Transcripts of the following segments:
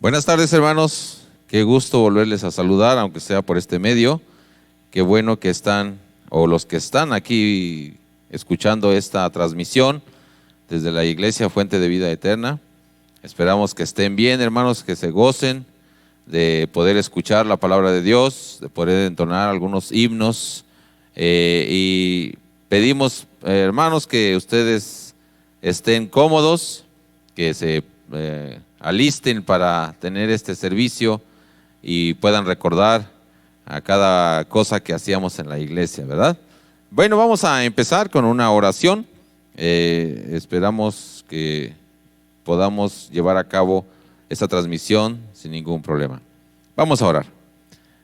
Buenas tardes, hermanos. Qué gusto volverles a saludar, aunque sea por este medio. Qué bueno que están, o los que están aquí escuchando esta transmisión desde la Iglesia Fuente de Vida Eterna. Esperamos que estén bien, hermanos, que se gocen de poder escuchar la palabra de Dios, de poder entonar algunos himnos. Y pedimos, hermanos, que ustedes estén cómodos, que se alisten para tener este servicio y puedan recordar a cada cosa que hacíamos en la iglesia, ¿verdad? Bueno, vamos a empezar con una oración. Esperamos que podamos llevar a cabo esta transmisión sin ningún problema. Vamos a orar.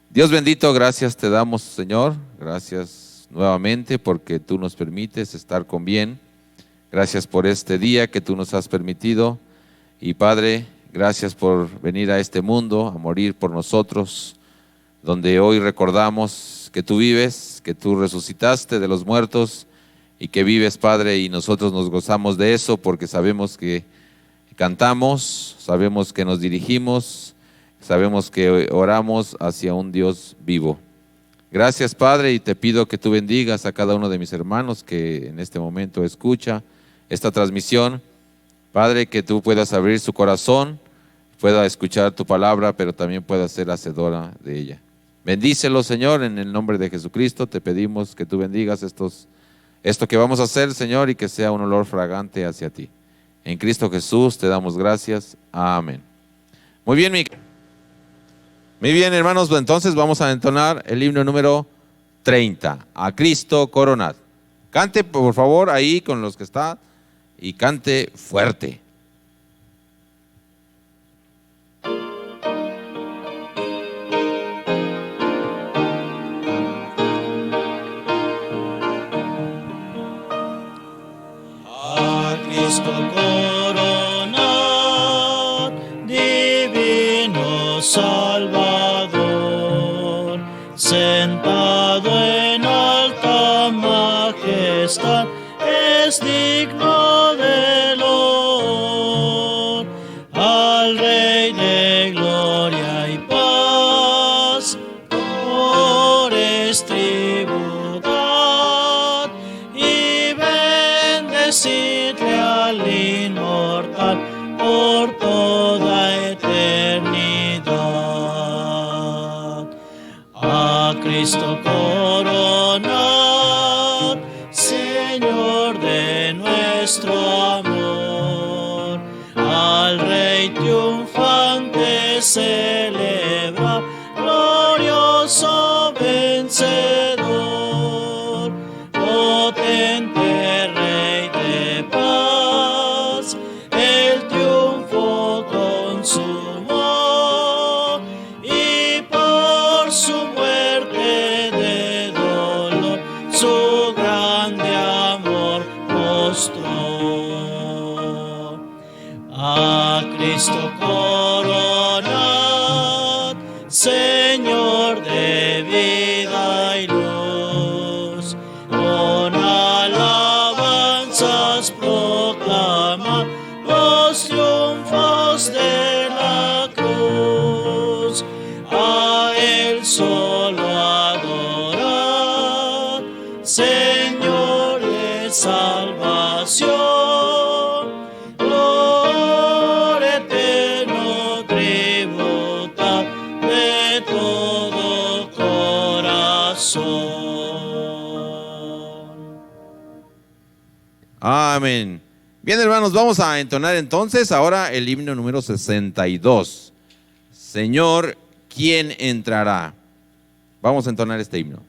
Dios bendito, gracias te damos, Señor. Gracias nuevamente porque tú nos permites estar con bien. Gracias por este día que tú nos has permitido. Y Padre, gracias por venir a este mundo, a morir por nosotros, donde hoy recordamos que tú vives, que tú resucitaste de los muertos y que vives, Padre, y nosotros nos gozamos de eso porque sabemos que cantamos, sabemos que nos dirigimos, sabemos que oramos hacia un Dios vivo. Gracias, Padre, y te pido que tú bendigas a cada uno de mis hermanos que en este momento escucha esta transmisión. Padre, que tú puedas abrir su corazón, pueda escuchar tu palabra, pero también pueda ser hacedora de ella. Bendícelo, Señor, en el nombre de Jesucristo. Te pedimos que tú bendigas esto que vamos a hacer, Señor, y que sea un olor fragante hacia ti. En Cristo Jesús te damos gracias. Amén. Muy bien, hermanos, entonces vamos a entonar el himno número 30, A Cristo Coronad. Cante, por favor, ahí con los que están. Y cante fuerte. A Cristo coronad, divino Salvador, sentado en alta majestad, es digno de loor. Al Rey de gloria y paz, honores tributad, y bendecirle al inmortal por toda eternidad. A Cristo coronad, Señor de nuestro amor, al Rey triunfante celebra, glorioso vencedor, potente Rey de paz, el triunfo consumó, y por su muerte de dolor, su grande amor mostró. A Cristo coronad, Señor de vida y luz, con alabanzas proclama los triunfos de la cruz. A Él solo adorad, Señor de salvación, gloria eterno tributa de todo corazón. Amén. Bien, hermanos, vamos a entonar entonces ahora el himno número 62. Señor, ¿quién entrará? Vamos a entonar este himno.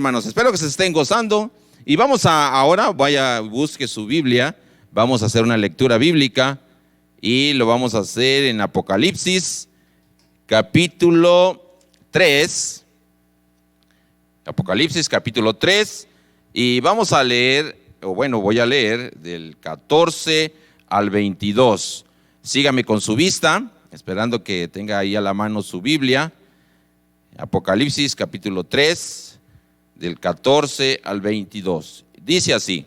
hermanos, espero que se estén gozando. Y vamos ahora, vaya, busque su Biblia. Vamos a hacer una lectura bíblica. Y lo vamos a hacer en Apocalipsis, capítulo 3. Apocalipsis, capítulo 3. Y vamos a leer, o bueno, voy a leer del 14 al 22. Sígame con su vista, esperando que tenga ahí a la mano su Biblia. Apocalipsis capítulo 3, del 14 al 22. Dice así: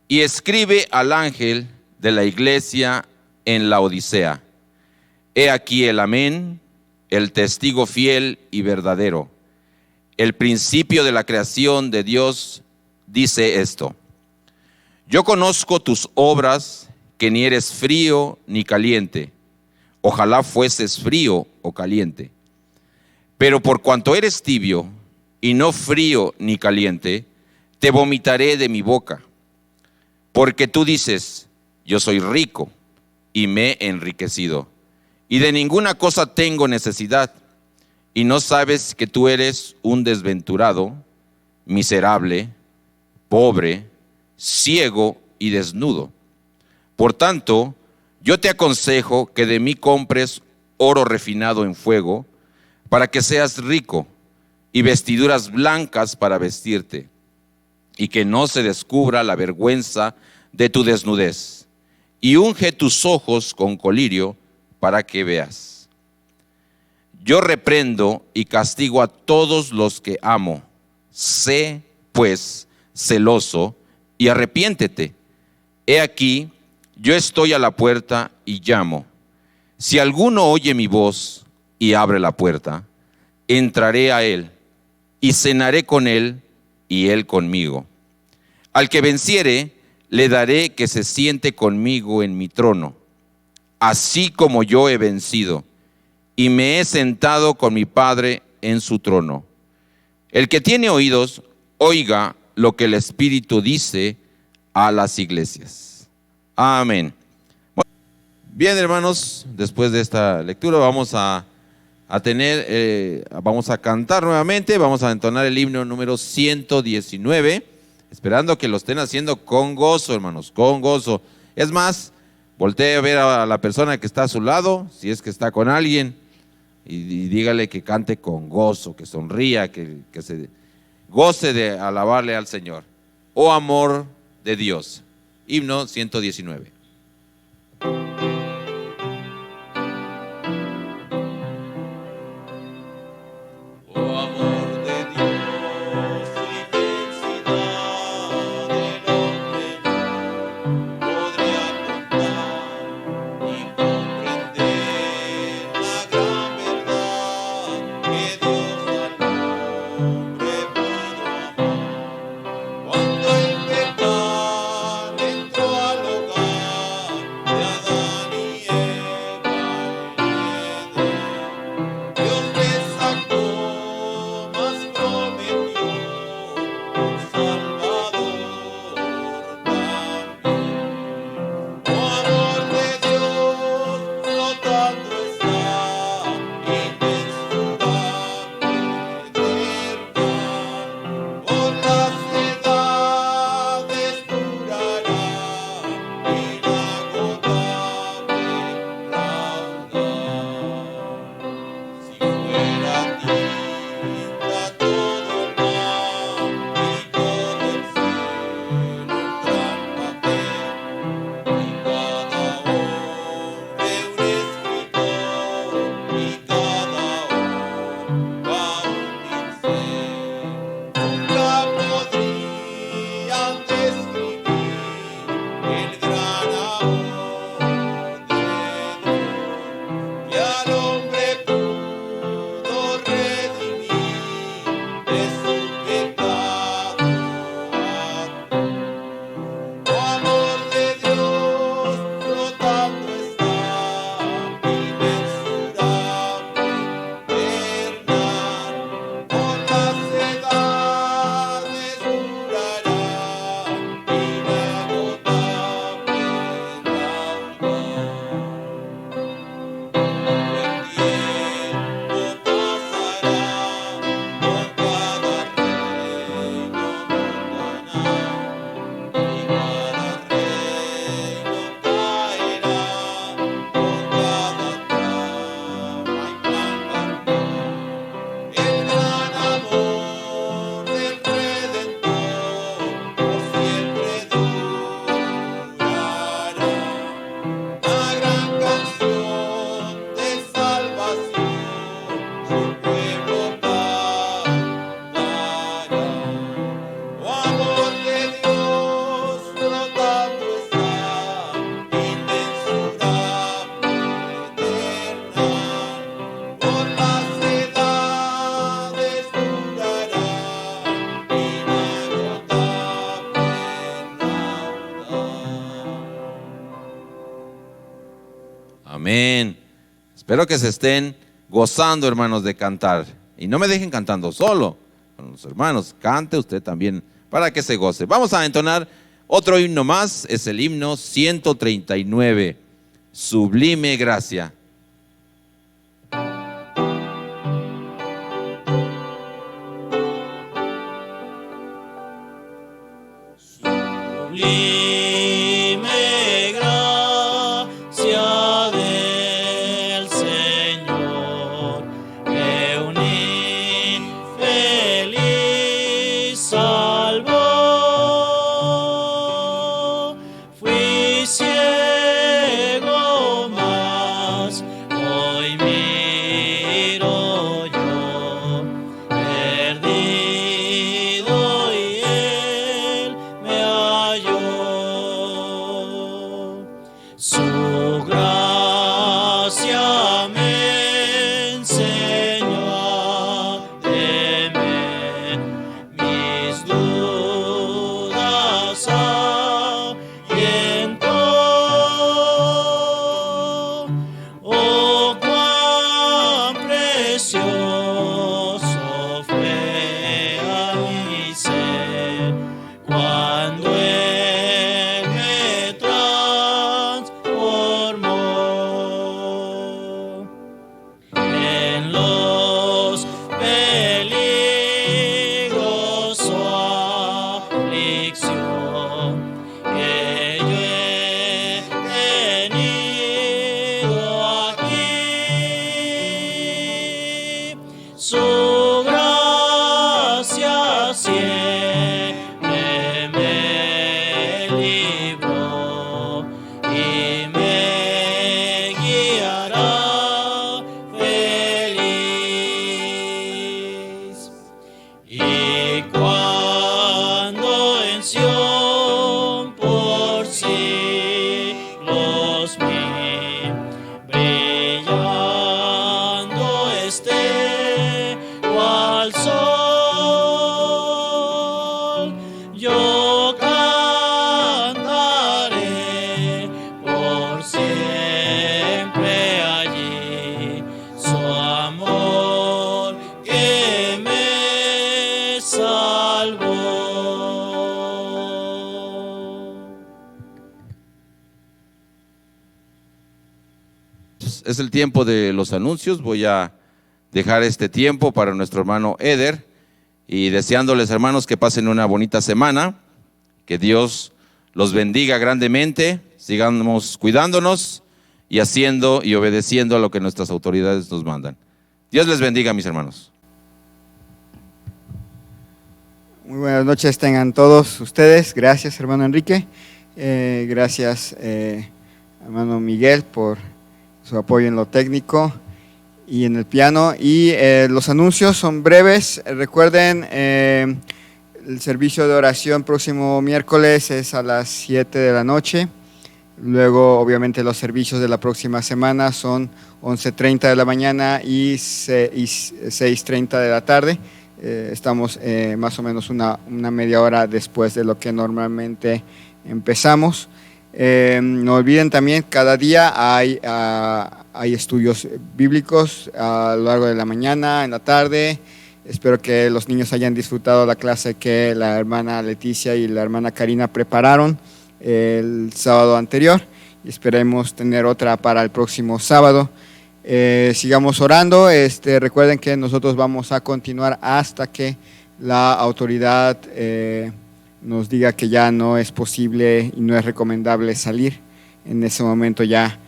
y escribe al ángel de la iglesia en la Odisea. He aquí el amén, el testigo fiel y verdadero, el principio de la creación de Dios, dice esto: yo conozco tus obras, que ni eres frío ni caliente. Ojalá fueses frío o caliente. Pero por cuanto eres tibio y no frío ni caliente, te vomitaré de mi boca. Porque tú dices: yo soy rico y me he enriquecido, y de ninguna cosa tengo necesidad, y no sabes que tú eres un desventurado, miserable, pobre, ciego y desnudo. Por tanto, yo te aconsejo que de mí compres oro refinado en fuego, para que seas rico, y vestiduras blancas para vestirte, y que no se descubra la vergüenza de tu desnudez. Y unge tus ojos con colirio, para que veas. Yo reprendo y castigo a todos los que amo. Sé, pues, celoso, y arrepiéntete. He aquí, yo estoy a la puerta y llamo. Si alguno oye mi voz y abre la puerta, entraré a él y cenaré con él y él conmigo. Al que venciere, le daré que se siente conmigo en mi trono, así como yo he vencido y me he sentado con mi Padre en su trono. El que tiene oídos, oiga lo que el Espíritu dice a las iglesias. Amén. Bien, hermanos, después de esta lectura vamos a cantar nuevamente, vamos a entonar el himno número 119, esperando que lo estén haciendo con gozo, hermanos, con gozo. Es más, voltee a ver a la persona que está a su lado, si es que está con alguien, y dígale que cante con gozo, que sonría, que se goce de alabarle al Señor. Oh amor de Dios. Himno 119. Cuando el pecado entró al hogar de Adán. Amén. Espero que se estén gozando, hermanos, de cantar. Y no me dejen cantando solo. Con los hermanos, cante usted también para que se goce. Vamos a entonar otro himno más. Es el himno 139. Sublime gracia. Sublime gracia del Señor, que un infeliz salvó. Fui ciego, mas hoy miro yo, perdido, y Él me halló. Su gracia me enseñó a temer, mis dudas ahuyentó. Oh, cuán precioso fue a mi ser cuando Él me transformó. En los peligros o aflicción que yo he tenido aquí, su gracia siempre me libró y me guiará feliz. Y cuando en Sión por siglos mi brillando esté cual sol, yo cantaré por siempre allí su amor que me salvó. Es el tiempo de los anuncios. Voy a dejar este tiempo para nuestro hermano Eder y deseándoles, hermanos, que pasen una bonita semana, que Dios los bendiga grandemente, sigamos cuidándonos y haciendo y obedeciendo a lo que nuestras autoridades nos mandan. Dios les bendiga, mis hermanos. Muy buenas noches tengan todos ustedes. Gracias, hermano Enrique. Gracias, hermano Miguel, por su apoyo en lo técnico y en el piano. Y los anuncios son breves. Recuerden, el servicio de oración próximo miércoles es a las 7 de la noche. Luego, obviamente, los servicios de la próxima semana son 11:30 de la mañana y 6:30 de la tarde. Estamos más o menos una media hora después de lo que normalmente empezamos. No olviden también, cada día hay estudios bíblicos a lo largo de la mañana, en la tarde. Espero que los niños hayan disfrutado la clase que la hermana Leticia y la hermana Karina prepararon el sábado anterior, y esperemos tener otra para el próximo sábado. Sigamos orando. Recuerden que nosotros vamos a continuar hasta que la autoridad nos diga que ya no es posible y no es recomendable salir. En ese momento ya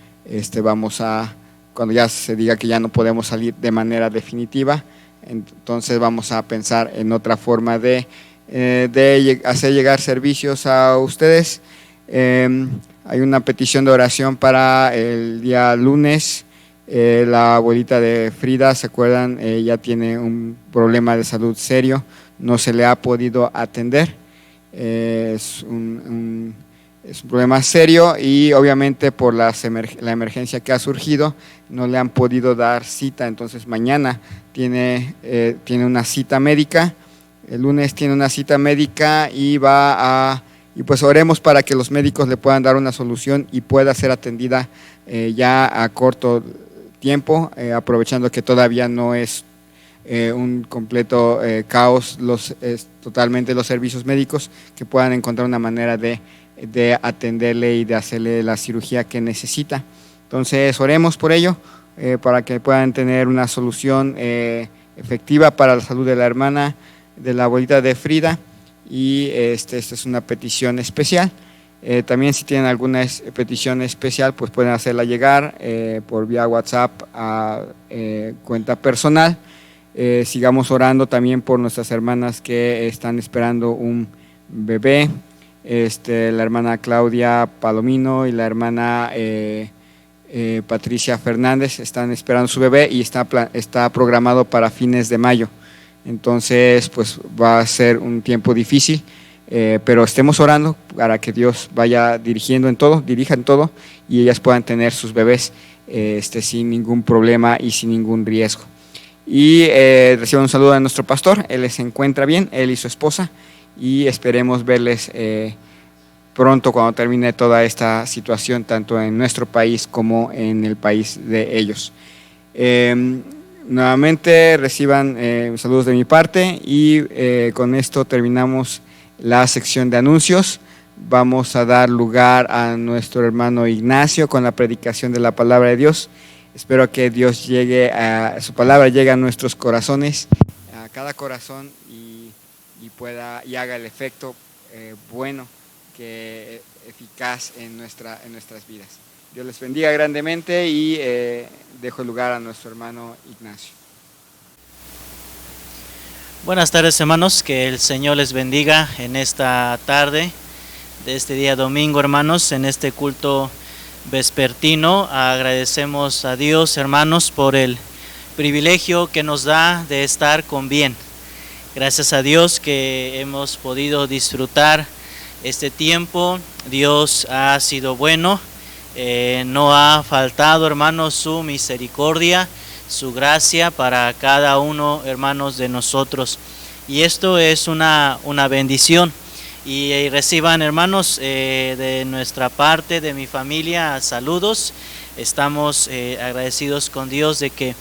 cuando ya se diga que ya no podemos salir de manera definitiva, entonces vamos a pensar en otra forma de hacer llegar servicios a ustedes. Hay una petición de oración para el día lunes. La abuelita de Frida, ¿se acuerdan? Ella tiene un problema de salud serio, no se le ha podido atender. Es un problema serio y obviamente por la emergencia que ha surgido no le han podido dar cita. Entonces mañana tiene una cita médica, el lunes tiene una cita médica y va a y pues oremos para que los médicos le puedan dar una solución y pueda ser atendida ya a corto tiempo, aprovechando que todavía no es un completo caos totalmente los servicios médicos, que puedan encontrar una manera de atenderle y de hacerle la cirugía que necesita. Entonces oremos por ello, para que puedan tener una solución efectiva para la salud de la hermana, de la abuelita de Frida, y esta es una petición especial. También si tienen alguna petición especial, pues pueden hacerla llegar por vía WhatsApp a cuenta personal. Sigamos orando también por nuestras hermanas que están esperando un bebé, la hermana Claudia Palomino y la hermana Patricia Fernández están esperando su bebé y está programado para fines de mayo. Entonces pues va a ser un tiempo difícil, pero estemos orando para que Dios vaya dirija en todo y ellas puedan tener sus bebés sin ningún problema y sin ningún riesgo. Y reciban un saludo de nuestro pastor. Él se encuentra bien, él y su esposa, y esperemos verles pronto cuando termine toda esta situación, tanto en nuestro país como en el país de ellos. Nuevamente reciban saludos de mi parte, y con esto terminamos la sección de anuncios. Vamos a dar lugar a nuestro hermano Ignacio con la predicación de la palabra de Dios. Espero que Dios su palabra llegue a nuestros corazones, a cada corazón, y haga el efecto bueno, eficaz en nuestras vidas. Dios les bendiga grandemente, y dejo el lugar a nuestro hermano Ignacio. Buenas tardes, hermanos, que el Señor les bendiga en esta tarde de este día domingo, hermanos, en este culto vespertino. Agradecemos a Dios, hermanos, por el privilegio que nos da de estar con bien. Gracias a Dios que hemos podido disfrutar este tiempo. Dios ha sido bueno, no ha faltado, hermanos, su misericordia, su gracia para cada uno, hermanos, de nosotros, y esto es una bendición. Y reciban, hermanos, de nuestra parte, de mi familia, saludos. Estamos agradecidos con Dios de que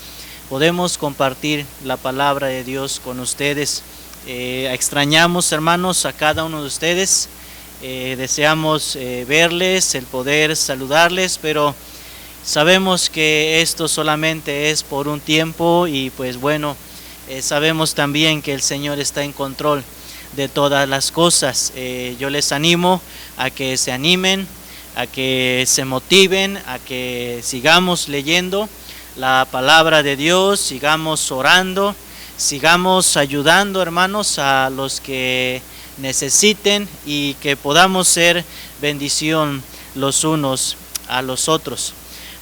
podemos compartir la palabra de Dios con ustedes. Extrañamos, hermanos, a cada uno de ustedes. Deseamos verles, el poder saludarles, pero sabemos que esto solamente es por un tiempo, y pues bueno, sabemos también que el Señor está en control de todas las cosas. Yo les animo a que se animen, a que se motiven, a que sigamos leyendo la palabra de Dios, sigamos orando, sigamos ayudando, hermanos, a los que necesiten, y que podamos ser bendición los unos a los otros.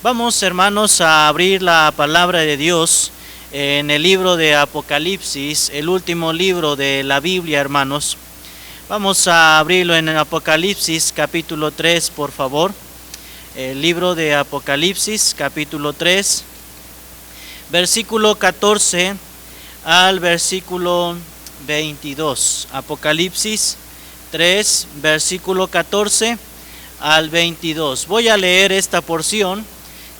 Vamos, hermanos, a abrir la palabra de Dios en el libro de Apocalipsis, el último libro de la Biblia, hermanos. Vamos a abrirlo en el Apocalipsis capítulo 3, por favor. El libro de Apocalipsis capítulo 3, versículo 14 al versículo 22. Apocalipsis 3, versículo 14 al 22. Voy a leer esta porción.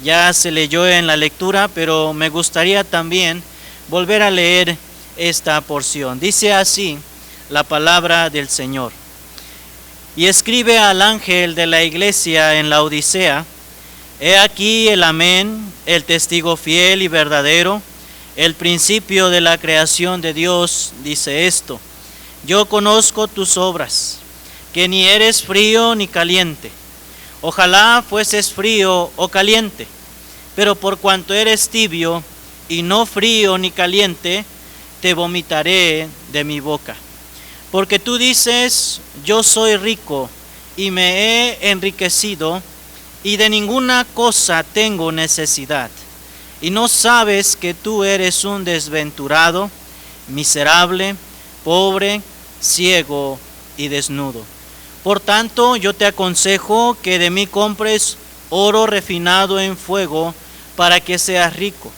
Ya se leyó en la lectura, pero me gustaría también volver a leer esta porción. Dice así la palabra del Señor. Y escribe al ángel de la iglesia en la Odisea: he aquí el Amén, el testigo fiel y verdadero, el principio de la creación de Dios, dice esto: yo conozco tus obras, que ni eres frío ni caliente. Ojalá fueses frío o caliente, pero por cuanto eres tibio y no frío ni caliente, te vomitaré de mi boca. Porque tú dices: yo soy rico y me he enriquecido, y de ninguna cosa tengo necesidad, y no sabes que tú eres un desventurado, miserable, pobre, ciego y desnudo. Por tanto, yo te aconsejo que de mí compres oro refinado en fuego para que seas rico,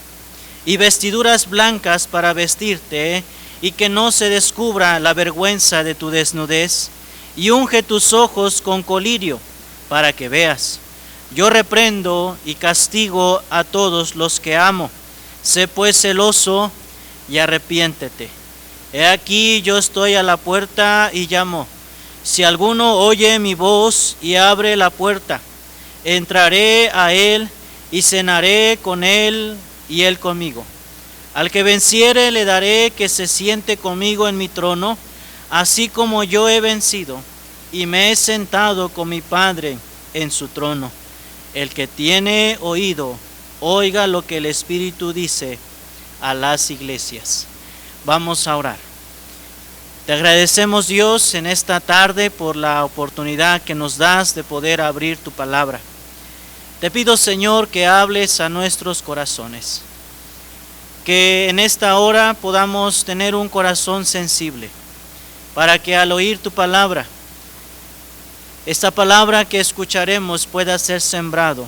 y vestiduras blancas para vestirte, y que no se descubra la vergüenza de tu desnudez, y unge tus ojos con colirio, para que veas. Yo reprendo y castigo a todos los que amo. Sé pues celoso y arrepiéntete. He aquí yo estoy a la puerta y llamo. Si alguno oye mi voz y abre la puerta, entraré a él y cenaré con él y él conmigo. Al que venciere le daré que se siente conmigo en mi trono, así como yo he vencido y me he sentado con mi Padre en su trono. El que tiene oído, oiga lo que el Espíritu dice a las iglesias. Vamos a orar. Te agradecemos, Dios, en esta tarde por la oportunidad que nos das de poder abrir tu palabra. Te pido, Señor, que hables a nuestros corazones, que en esta hora podamos tener un corazón sensible, para que al oír tu palabra, esta palabra que escucharemos pueda ser sembrado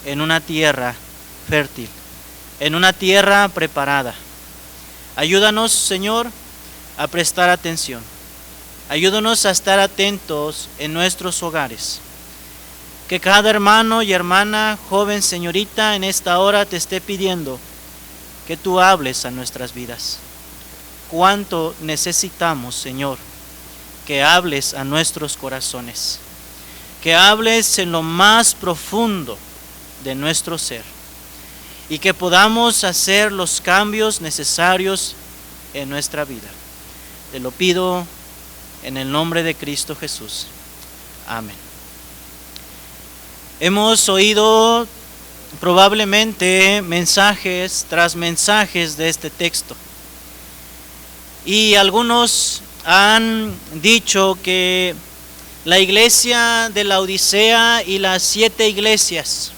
en una tierra fértil, en una tierra preparada. Ayúdanos, Señor, a prestar atención. Ayúdanos a estar atentos en nuestros hogares. Que cada hermano y hermana, joven, señorita, en esta hora te esté pidiendo que tú hables a nuestras vidas. Cuánto necesitamos, Señor, que hables a nuestros corazones, que hables en lo más profundo de nuestro ser y que podamos hacer los cambios necesarios en nuestra vida. Te lo pido en el nombre de Cristo Jesús. Amén. Hemos oído probablemente mensajes tras mensajes de este texto. Y algunos han dicho que la iglesia de la Odisea y las 7 iglesias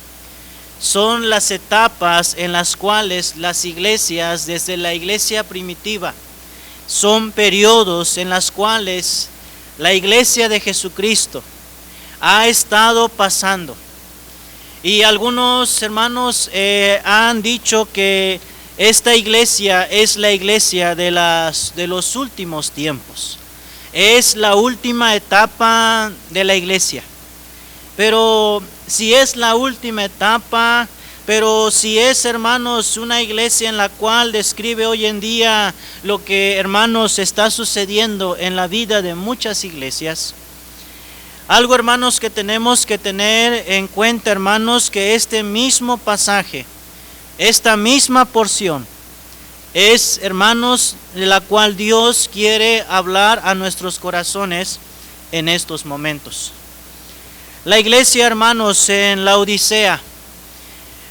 son las etapas en las cuales las iglesias, desde la iglesia primitiva, son periodos en los cuales la iglesia de Jesucristo ha estado pasando. Y algunos hermanos han dicho que esta iglesia es la iglesia de los últimos tiempos. Es la última etapa de la iglesia. Pero si es la última etapa, pero si es, hermanos, una iglesia en la cual describe hoy en día lo que, hermanos, está sucediendo en la vida de muchas iglesias, algo, hermanos, que tenemos que tener en cuenta, hermanos, que este mismo pasaje, esta misma porción, es, hermanos, de la cual Dios quiere hablar a nuestros corazones en estos momentos. La iglesia, hermanos, en la Odisea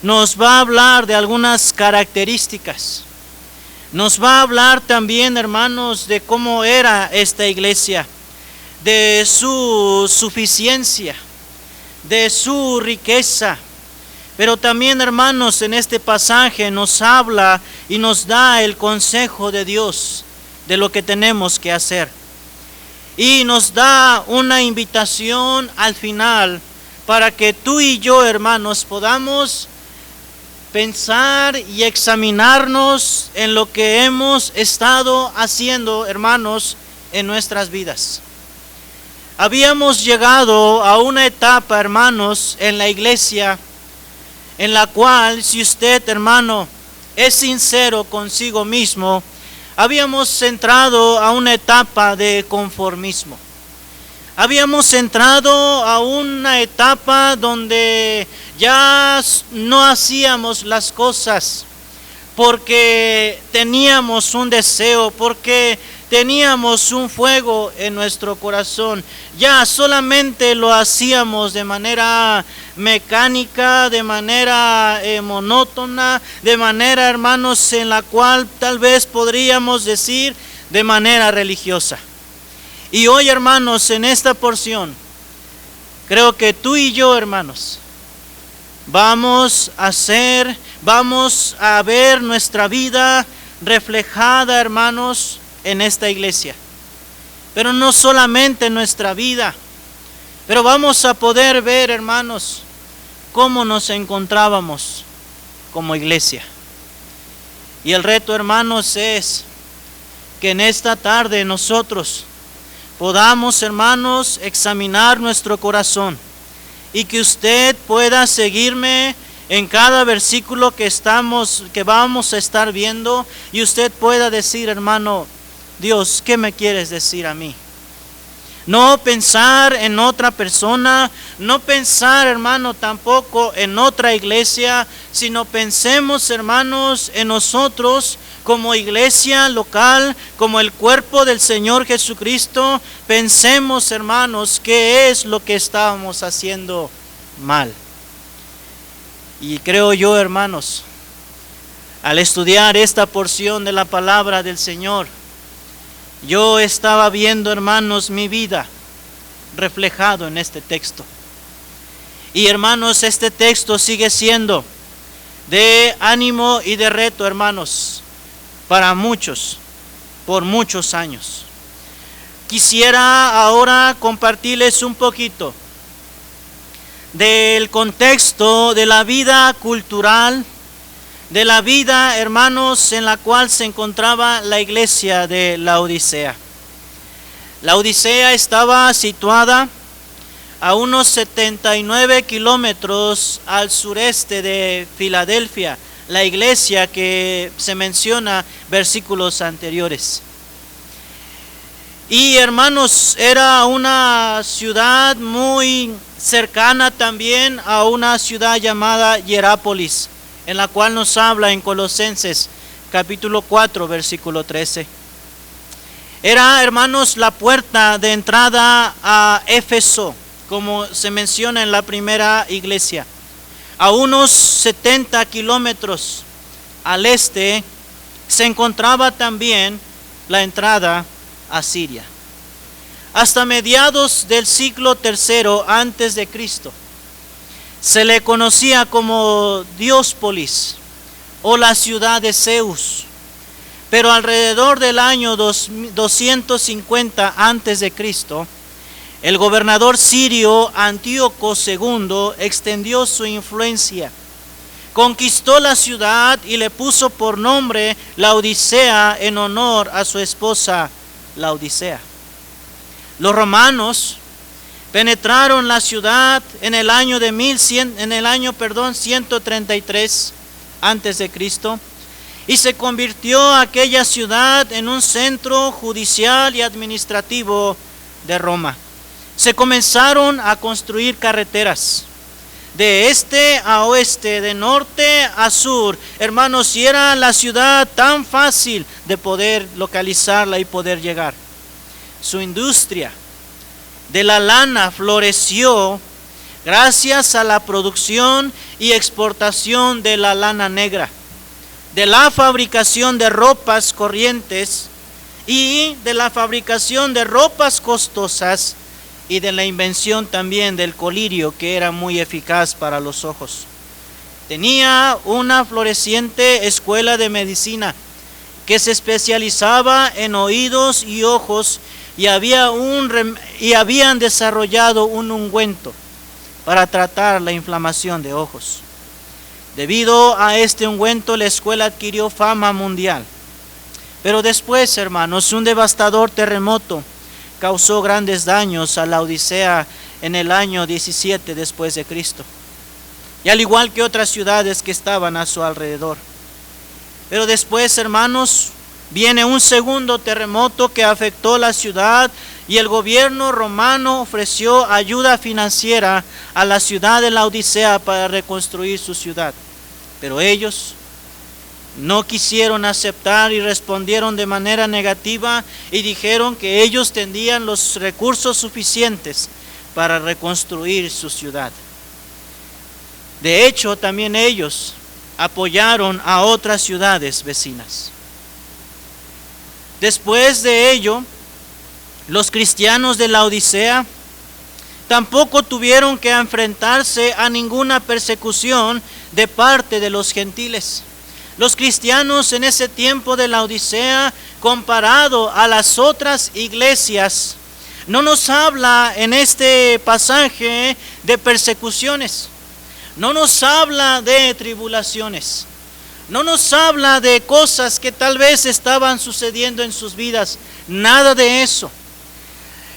nos va a hablar de algunas características. Nos va a hablar también, hermanos, de cómo era esta iglesia, de su suficiencia, de su riqueza. Pero también, hermanos, en este pasaje nos habla y nos da el consejo de Dios de lo que tenemos que hacer. Y nos da una invitación al final para que tú y yo, hermanos, podamos pensar y examinarnos en lo que hemos estado haciendo, hermanos, en nuestras vidas. Habíamos llegado a una etapa, hermanos, en la iglesia, en la cual, si usted, hermano, es sincero consigo mismo, habíamos entrado a una etapa de conformismo. Habíamos entrado a una etapa donde ya no hacíamos las cosas porque teníamos un deseo, porque teníamos un fuego en nuestro corazón. Ya solamente lo hacíamos de manera mecánica, de manera monótona, de manera, hermanos, en la cual tal vez podríamos decir de manera religiosa. Y hoy, hermanos, en esta porción, creo que tú y yo, hermanos, vamos a ver nuestra vida reflejada, hermanos, en esta iglesia. Pero no solamente nuestra vida, pero vamos a poder ver, hermanos, cómo nos encontrábamos como iglesia. Y el reto, hermanos, es que en esta tarde nosotros podamos, hermanos, examinar nuestro corazón y que usted pueda seguirme en cada versículo que vamos a estar viendo, y usted pueda decir, hermano, Dios, ¿qué me quieres decir a mí? No pensar en otra persona, no pensar, hermano, tampoco en otra iglesia, sino pensemos, hermanos, en nosotros como iglesia local, como el cuerpo del Señor Jesucristo. Pensemos, hermanos, qué es lo que estábamos haciendo mal. Y creo yo, hermanos, al estudiar esta porción de la palabra del Señor, yo estaba viendo, hermanos, mi vida reflejado en este texto. Y, hermanos, este texto sigue siendo de ánimo y de reto, hermanos, para muchos, por muchos años. Quisiera ahora compartirles un poquito del contexto de la vida cultural, de la vida, hermanos, en la cual se encontraba la iglesia de Laodicea. Laodicea estaba situada a unos 79 kilómetros al sureste de Filadelfia, la iglesia que se menciona versículos anteriores. Y, hermanos, era una ciudad muy cercana también a una ciudad llamada Hierápolis, en la cual nos habla en Colosenses capítulo 4 versículo 13. Era, hermanos, la puerta de entrada a Éfeso, como se menciona en la primera iglesia. A unos 70 kilómetros al este se encontraba también la entrada a Siria. Hasta mediados del siglo III antes de Cristo se le conocía como Diospolis o la ciudad de Zeus. Pero alrededor del año 250 antes de Cristo, el gobernador sirio Antíoco II extendió su influencia, conquistó la ciudad y le puso por nombre Laodicea en honor a su esposa Laodicea. Los romanos penetraron la ciudad en el año 133 antes de Cristo, y se convirtió aquella ciudad en un centro judicial y administrativo de Roma. Se comenzaron a construir carreteras de este a oeste, de norte a sur, hermanos, y era la ciudad tan fácil de poder localizarla y poder llegar. Su industria de la lana floreció gracias a la producción y exportación de la lana negra, de la fabricación de ropas corrientes y de la fabricación de ropas costosas, y de la invención también del colirio, que era muy eficaz para los ojos. Tenía una floreciente escuela de medicina que se especializaba en oídos y ojos, y habían desarrollado un ungüento para tratar la inflamación de ojos. Debido a este ungüento, la escuela adquirió fama mundial. Pero después, hermanos, un devastador terremoto causó grandes daños a Laodicea en el año 17 después de Cristo, y al igual que otras ciudades que estaban a su alrededor. Pero después, hermanos, viene un segundo terremoto que afectó la ciudad, y el gobierno romano ofreció ayuda financiera a la ciudad de Laodicea para reconstruir su ciudad. Pero ellos no quisieron aceptar y respondieron de manera negativa, y dijeron que ellos tendrían los recursos suficientes para reconstruir su ciudad. De hecho, también ellos apoyaron a otras ciudades vecinas. Después de ello, los cristianos de Laodicea tampoco tuvieron que enfrentarse a ninguna persecución de parte de los gentiles. Los cristianos en ese tiempo de Laodicea, comparado a las otras iglesias, no nos habla en este pasaje de persecuciones, no nos habla de tribulaciones, no nos habla de cosas que tal vez estaban sucediendo en sus vidas, nada de eso.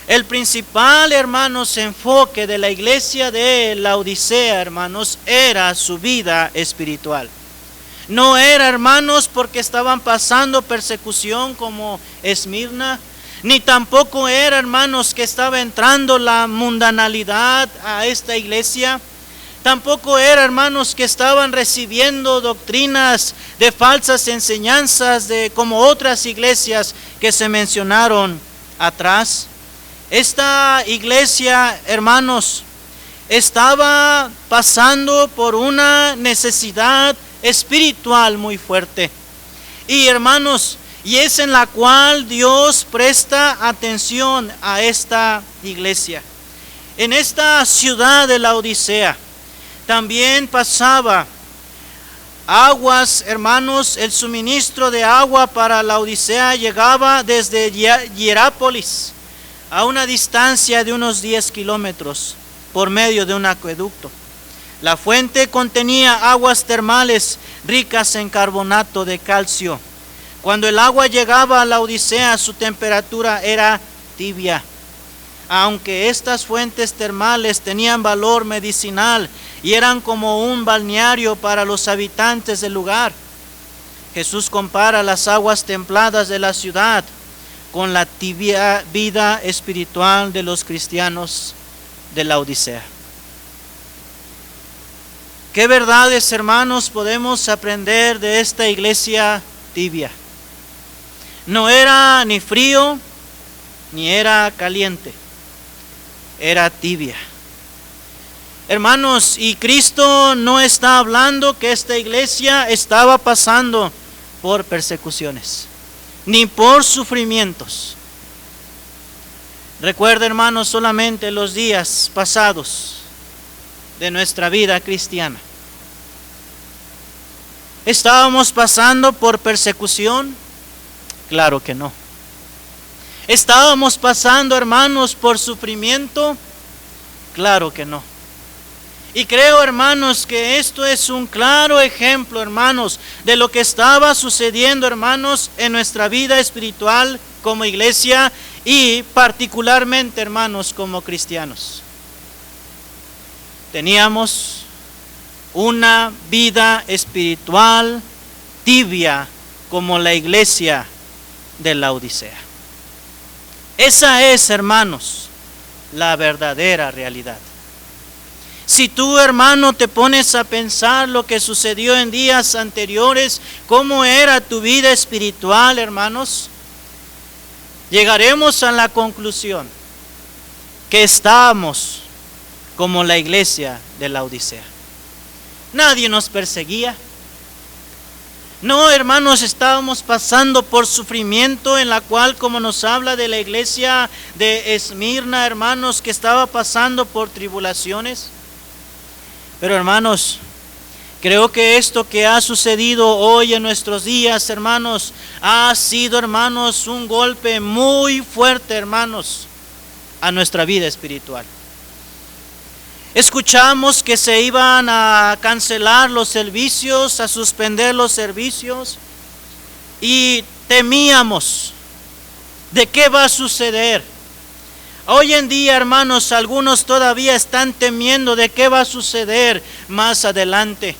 El principal, hermanos, enfoque de la iglesia de Laodicea, hermanos, era su vida espiritual. No era, hermanos, porque estaban pasando persecución como Esmirna, ni tampoco era, hermanos, que estaba entrando la mundanalidad a esta iglesia. Tampoco era, hermanos, que estaban recibiendo doctrinas de falsas enseñanzas de como otras iglesias que se mencionaron atrás. Esta iglesia, hermanos, estaba pasando por una necesidad espiritual muy fuerte. Y hermanos, y es en la cual Dios presta atención a esta iglesia. En esta ciudad de Laodicea también pasaba aguas, hermanos, el suministro de agua para Laodicea llegaba desde Hierápolis a una distancia de unos 10 kilómetros por medio de un acueducto. La fuente contenía aguas termales ricas en carbonato de calcio. Cuando el agua llegaba a Laodicea, su temperatura era tibia. Aunque estas fuentes termales tenían valor medicinal y eran como un balneario para los habitantes del lugar, Jesús compara las aguas templadas de la ciudad con la tibia vida espiritual de los cristianos de Laodicea. ¿Qué verdades, hermanos, podemos aprender de esta iglesia tibia? No era ni frío ni era caliente, era tibia. Hermanos, y Cristo no está hablando que esta iglesia estaba pasando por persecuciones, ni por sufrimientos. Recuerda, hermanos, solamente los días pasados de nuestra vida cristiana. ¿Estábamos pasando por persecución? Claro que no. ¿Estábamos pasando, hermanos, por sufrimiento? Claro que no. Y creo, hermanos, que esto es un claro ejemplo, hermanos, de lo que estaba sucediendo, hermanos, en nuestra vida espiritual como iglesia y particularmente, hermanos, como cristianos. Teníamos una vida espiritual tibia como la iglesia de Laodicea. Esa es, hermanos, la verdadera realidad. Si tú, hermano, te pones a pensar lo que sucedió en días anteriores, cómo era tu vida espiritual, hermanos, llegaremos a la conclusión que estábamos como la iglesia de Laodicea. Nadie nos perseguía. No, hermanos, estábamos pasando por sufrimiento en la cual, como nos habla de la iglesia de Esmirna, hermanos, que estaba pasando por tribulaciones. Pero, hermanos, creo que esto que ha sucedido hoy en nuestros días, hermanos, ha sido, hermanos, un golpe muy fuerte, hermanos, a nuestra vida espiritual. Escuchamos que se iban a cancelar los servicios, a suspender los servicios, y temíamos de qué va a suceder. Hoy en día, hermanos, algunos todavía están temiendo de qué va a suceder más adelante.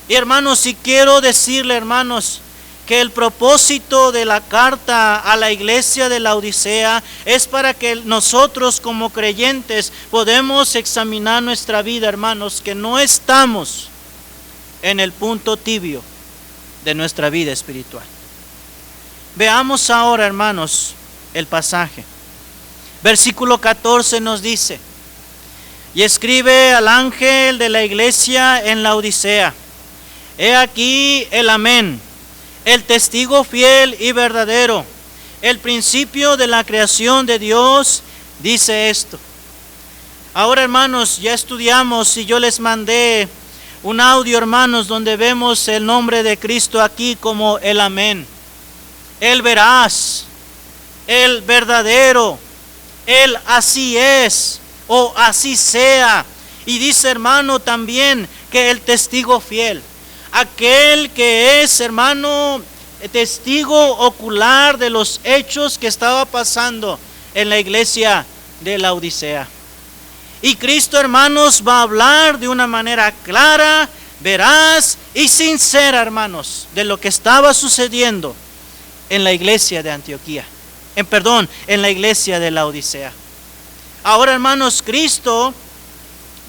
Y hermanos, si quiero decirle, hermanos, que el propósito de la carta a la iglesia de Laodicea es para que nosotros como creyentes podemos examinar nuestra vida, hermanos, que no estamos en el punto tibio de nuestra vida espiritual. Veamos ahora, hermanos, el pasaje. Versículo 14 nos dice: y escribe al ángel de la iglesia en Laodicea, he aquí el amén, el testigo fiel y verdadero, el principio de la creación de Dios, dice esto. Ahora, hermanos, ya estudiamos y yo les mandé un audio, hermanos, donde vemos el nombre de Cristo aquí como el amén, el veraz, el verdadero, el así es o así sea. Y dice, hermano, también que el testigo fiel, aquel que es, hermano, testigo ocular de los hechos que estaba pasando en la iglesia de Laodicea. Y Cristo, hermanos, va a hablar de una manera clara, veraz y sincera, hermanos, de lo que estaba sucediendo en la iglesia de Antioquía. En la iglesia de Laodicea. Ahora, hermanos, Cristo,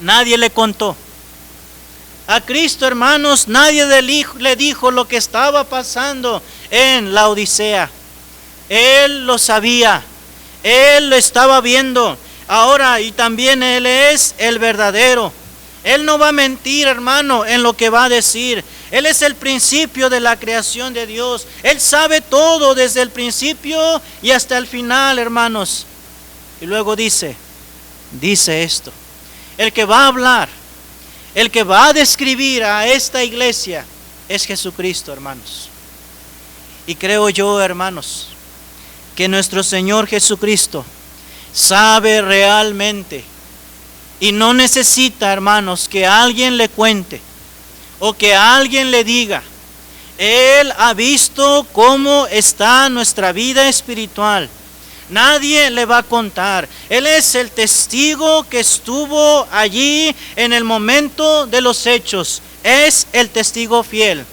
nadie le contó. A Cristo, hermanos, nadie le dijo lo que estaba pasando en Laodicea. Él lo sabía, Él lo estaba viendo. Ahora, y también Él es el verdadero. Él no va a mentir, hermano, en lo que va a decir. Él es el principio de la creación de Dios. Él sabe todo desde el principio y hasta el final, hermanos. Y luego dice esto: el que va a hablar, el que va a describir a esta iglesia es Jesucristo, hermanos. Y creo yo, hermanos, que nuestro Señor Jesucristo sabe realmente y no necesita, hermanos, que alguien le cuente o que alguien le diga. Él ha visto cómo está nuestra vida espiritual. Nadie le va a contar. Él es el testigo que estuvo allí en el momento de los hechos. Es el testigo fiel.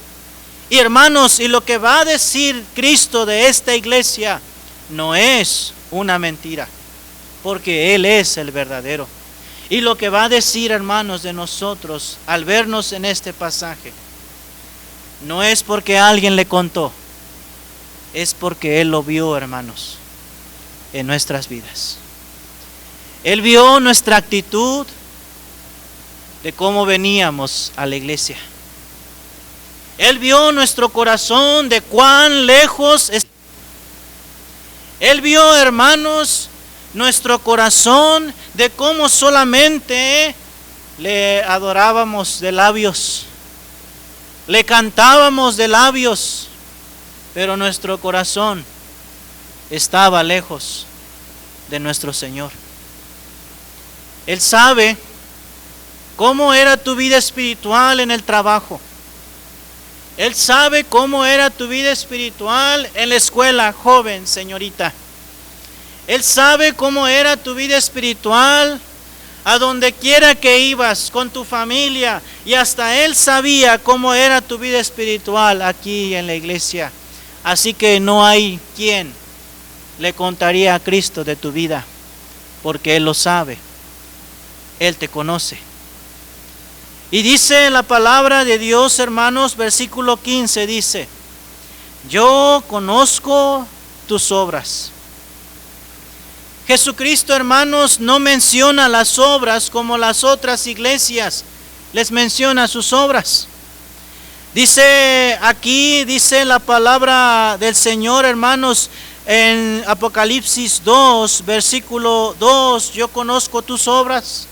Y hermanos, y lo que va a decir Cristo de esta iglesia no es una mentira, porque Él es el verdadero. Y lo que va a decir, hermanos, de nosotros al vernos en este pasaje no es porque alguien le contó, es porque Él lo vio, hermanos, en nuestras vidas. Él vio nuestra actitud de cómo veníamos a la iglesia. Él vio nuestro corazón de cuán lejos está. Él vio, hermanos, nuestro corazón de cómo solamente le adorábamos de labios, le cantábamos de labios, pero nuestro corazón estaba lejos de nuestro Señor. Él sabe cómo era tu vida espiritual en el trabajo. Él sabe cómo era tu vida espiritual en la escuela, joven, señorita. Él sabe cómo era tu vida espiritual a donde quiera que ibas con tu familia, y hasta Él sabía cómo era tu vida espiritual aquí en la iglesia. Así que no hay quien le contaría a Cristo de tu vida, porque Él lo sabe. Él te conoce. Y dice la palabra de Dios, hermanos, versículo 15, dice: yo conozco tus obras. Jesucristo, hermanos, no menciona las obras como las otras iglesias les menciona sus obras. Dice la palabra del Señor, hermanos, en Apocalipsis 2, versículo 2, yo conozco tus obras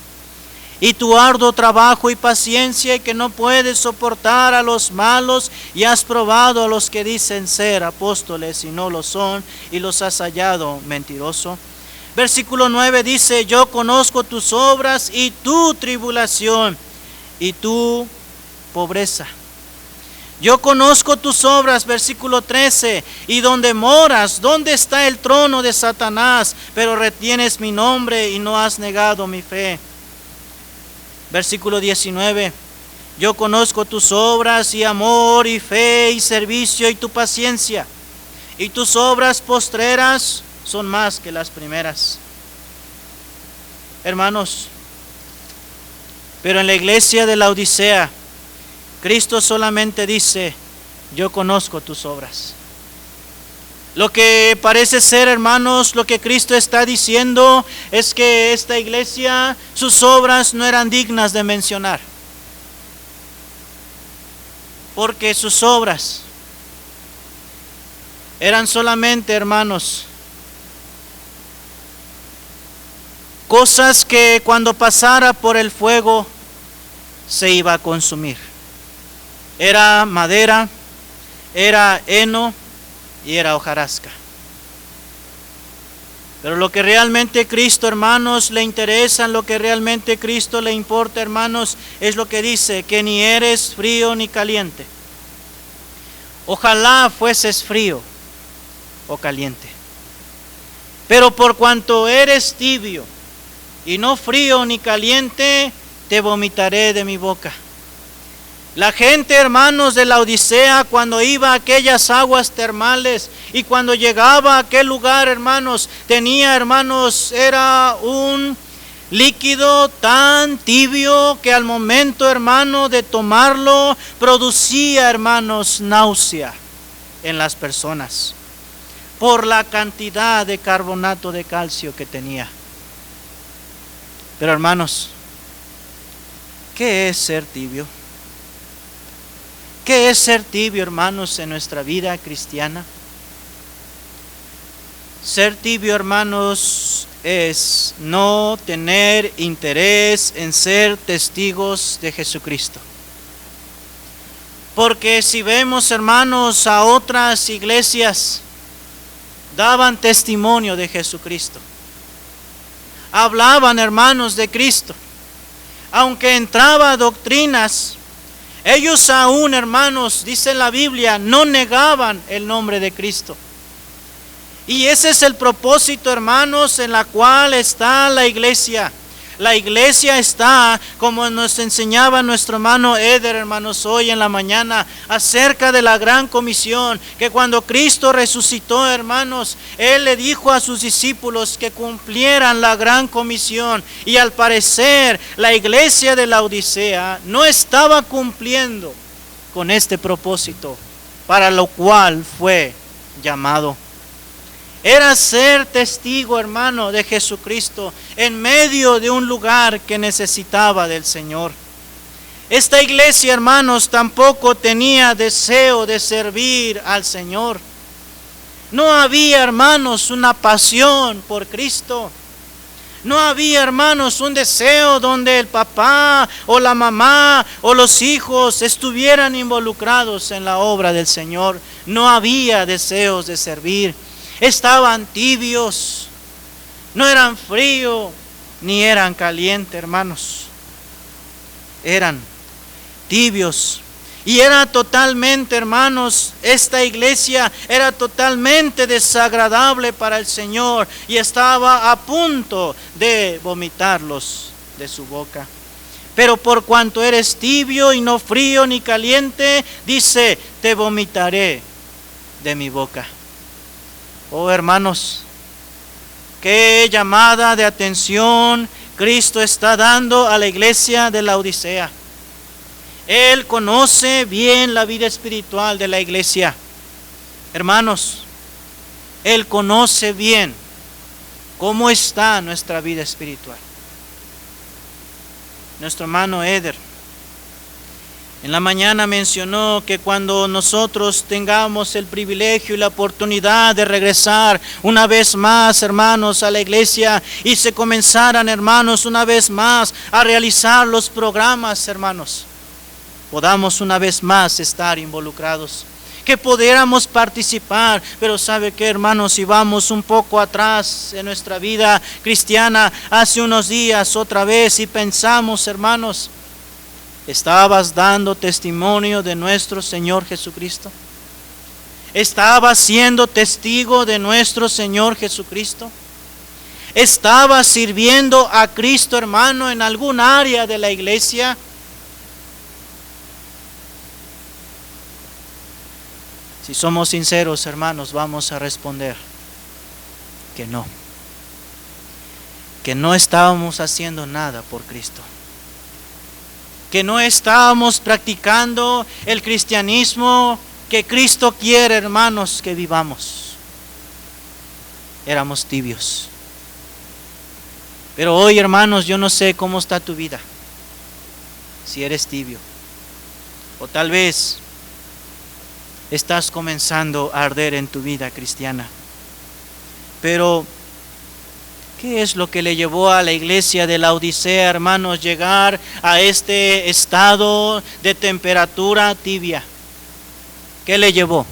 y tu arduo trabajo y paciencia, y que no puedes soportar a los malos, y has probado a los que dicen ser apóstoles y no lo son, y los has hallado mentiroso. Versículo 9 dice: yo conozco tus obras y tu tribulación y tu pobreza. Yo conozco tus obras, versículo 13, y donde moras, ¿dónde está el trono de Satanás? Pero retienes mi nombre y no has negado mi fe. Versículo 19, yo conozco tus obras y amor y fe y servicio y tu paciencia, y tus obras postreras son más que las primeras. Hermanos, pero en la iglesia de Laodicea, Cristo solamente dice: yo conozco tus obras. Lo que parece ser, hermanos, lo que Cristo está diciendo es que esta iglesia, sus obras no eran dignas de mencionar, porque sus obras eran solamente, hermanos, cosas que cuando pasara por el fuego se iba a consumir. Era madera, era heno y era hojarasca. Pero lo que realmente Cristo, hermanos, le interesa, lo que realmente Cristo le importa, hermanos, es lo que dice: que ni eres frío ni caliente. Ojalá fueses frío o caliente. Pero por cuanto eres tibio y no frío ni caliente, te vomitaré de mi boca. La gente, hermanos, de la Odisea, cuando iba a aquellas aguas termales y cuando llegaba a aquel lugar, hermanos, tenía, hermanos, era un líquido tan tibio que al momento, hermano, de tomarlo, producía, hermanos, náusea en las personas por la cantidad de carbonato de calcio que tenía. Pero, hermanos, ¿qué es ser tibio? ¿Qué es ser tibio, hermanos, en nuestra vida cristiana? Ser tibio, hermanos, es no tener interés en ser testigos de Jesucristo. Porque si vemos, hermanos, a otras iglesias, daban testimonio de Jesucristo. Hablaban, hermanos, de Cristo. Aunque entraba doctrinas, ellos aún, hermanos, dice la Biblia, no negaban el nombre de Cristo. Y ese es el propósito, hermanos, en la cual está la iglesia. La iglesia está, como nos enseñaba nuestro hermano Eder, hermanos, hoy en la mañana, acerca de la gran comisión, que cuando Cristo resucitó, hermanos, Él le dijo a sus discípulos que cumplieran la gran comisión. Y al parecer, la iglesia de la Odisea no estaba cumpliendo con este propósito, para lo cual fue llamado. Era ser testigo, hermano, de Jesucristo en medio de un lugar que necesitaba del Señor. Esta iglesia, hermanos, tampoco tenía deseo de servir al Señor. No había, hermanos, una pasión por Cristo. No había, hermanos, un deseo donde el papá o la mamá o los hijos estuvieran involucrados en la obra del Señor. No había deseos de servir. Estaban tibios, no eran fríos ni eran calientes, hermanos. Eran tibios. Y era totalmente, hermanos, esta iglesia era totalmente desagradable para el Señor y estaba a punto de vomitarlos de su boca. Pero por cuanto eres tibio y no frío ni caliente, dice, te vomitaré de mi boca. Oh, hermanos, qué llamada de atención Cristo está dando a la iglesia de la Odisea. Él conoce bien la vida espiritual de la iglesia. Hermanos, Él conoce bien cómo está nuestra vida espiritual. Nuestro hermano Eder en la mañana mencionó que cuando nosotros tengamos el privilegio y la oportunidad de regresar una vez más, hermanos, a la iglesia y se comenzaran, hermanos, una vez más a realizar los programas, hermanos, podamos una vez más estar involucrados, que pudiéramos participar. Pero ¿sabe qué, hermanos? Si vamos un poco atrás en nuestra vida cristiana, hace unos días otra vez y pensamos, hermanos, ¿estabas dando testimonio de nuestro Señor Jesucristo? ¿Estabas siendo testigo de nuestro Señor Jesucristo? ¿Estabas sirviendo a Cristo, hermano, en algún área de la iglesia? Si somos sinceros, hermanos, vamos a responder que no. Que no estábamos haciendo nada por Cristo. Que no estábamos practicando el cristianismo que Cristo quiere, hermanos, que vivamos. Éramos tibios. Pero hoy, hermanos, yo no sé cómo está tu vida. Si eres tibio. O tal vez estás comenzando a arder en tu vida cristiana. Pero ¿qué es lo que le llevó a la iglesia de la Odisea, hermanos, llegar a este estado de temperatura tibia? ¿Qué le llevó?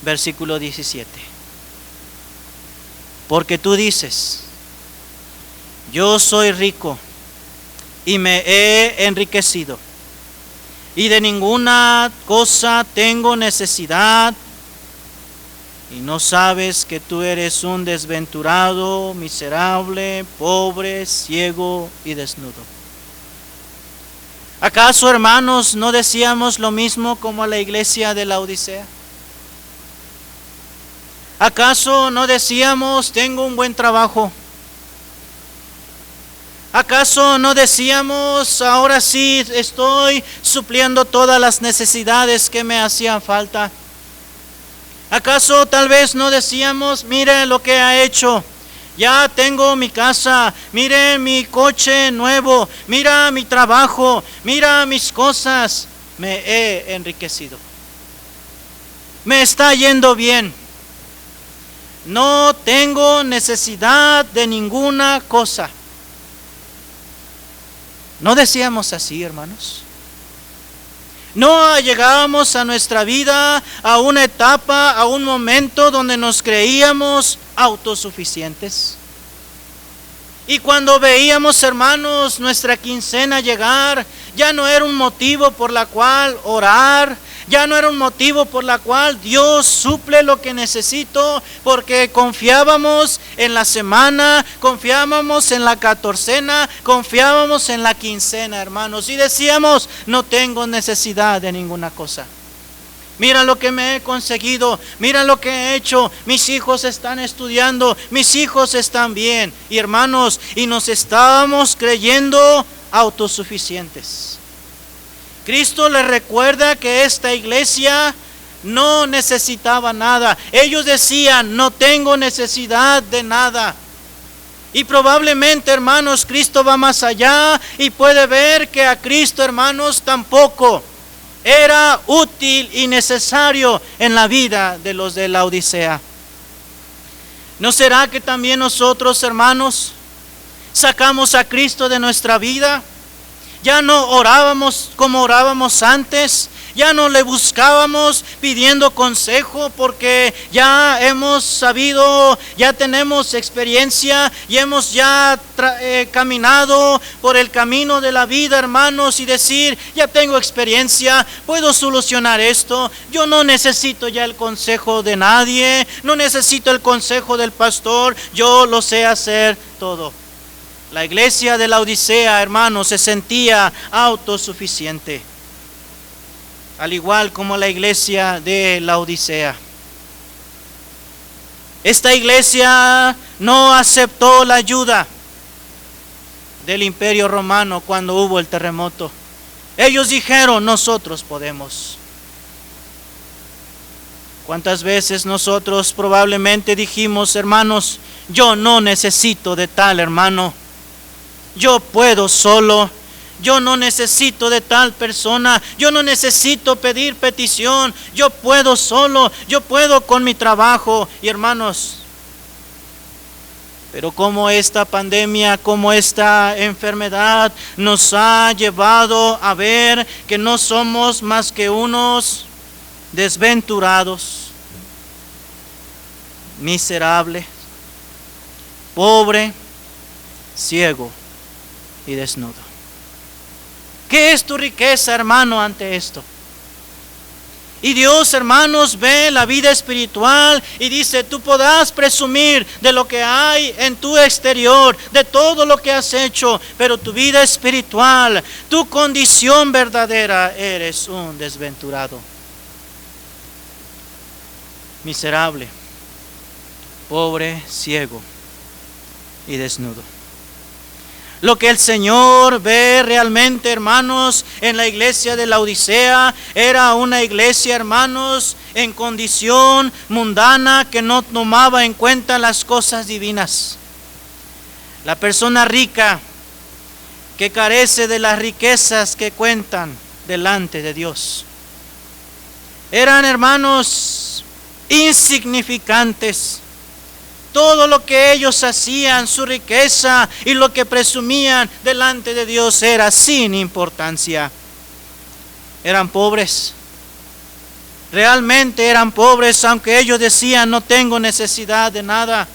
Versículo 17. Porque tú dices, yo soy rico y me he enriquecido, y de ninguna cosa tengo necesidad, y no sabes que tú eres un desventurado, miserable, pobre, ciego y desnudo. ¿Acaso, hermanos, no decíamos lo mismo como a la iglesia de la Odisea? ¿Acaso no decíamos, tengo un buen trabajo? ¿Acaso no decíamos, ahora sí estoy supliendo todas las necesidades que me hacían falta? ¿Acaso tal vez no decíamos, mire lo que ha hecho? Ya tengo mi casa, mire mi coche nuevo, mira mi trabajo, mira mis cosas, me he enriquecido. Me está yendo bien. No tengo necesidad de ninguna cosa. ¿No decíamos así, hermanos? ¿No llegábamos a nuestra vida a una etapa, a un momento donde nos creíamos autosuficientes? Y cuando veíamos, hermanos, nuestra quincena llegar, ya no era un motivo por la cual orar, ya no era un motivo por la cual Dios suple lo que necesito, porque confiábamos en la semana, confiábamos en la catorcena, confiábamos en la quincena, hermanos, y decíamos, no tengo necesidad de ninguna cosa. Mira lo que me he conseguido, mira lo que he hecho, mis hijos están estudiando, mis hijos están bien. Y hermanos, y nos estábamos creyendo autosuficientes. Cristo les recuerda que esta iglesia no necesitaba nada. Ellos decían, no tengo necesidad de nada. Y probablemente, hermanos, Cristo va más allá y puede ver que a Cristo, hermanos, tampoco era útil y necesario en la vida de los de la Odisea. ¿No será que también nosotros, hermanos, sacamos a Cristo de nuestra vida? Ya no orábamos como orábamos antes, ya no le buscábamos pidiendo consejo porque ya hemos sabido, ya tenemos experiencia y hemos ya caminado por el camino de la vida, hermanos, y decir, ya tengo experiencia, puedo solucionar esto, yo no necesito ya el consejo de nadie, no necesito el consejo del pastor, yo lo sé hacer todo. La iglesia de la Odisea, hermanos, se sentía autosuficiente, al igual como la iglesia de la Odisea. Esta iglesia no aceptó la ayuda del Imperio Romano cuando hubo el terremoto. Ellos dijeron, nosotros podemos. ¿Cuántas veces nosotros probablemente dijimos, hermanos, yo no necesito de tal hermano? Yo puedo solo, yo no necesito de tal persona, yo no necesito pedir petición, yo puedo solo, yo puedo con mi trabajo. Y hermanos, pero como esta pandemia, como esta enfermedad nos ha llevado a ver que no somos más que unos desventurados, miserables, pobre, ciego y desnudo. ¿Qué es tu riqueza, hermano, ante esto? Y Dios, hermanos, ve la vida espiritual y dice, tú podrás presumir de lo que hay en tu exterior, de todo lo que has hecho, pero tu vida espiritual, tu condición verdadera, eres un desventurado, miserable, pobre, ciego y desnudo. Lo que el Señor ve realmente, hermanos, en la iglesia de la Odisea, era una iglesia, hermanos, en condición mundana que no tomaba en cuenta las cosas divinas. La persona rica que carece de las riquezas que cuentan delante de Dios. Eran, hermanos, insignificantes. Todo lo que ellos hacían, su riqueza y lo que presumían delante de Dios era sin importancia. Eran pobres. Realmente eran pobres, aunque ellos decían no tengo necesidad de nada.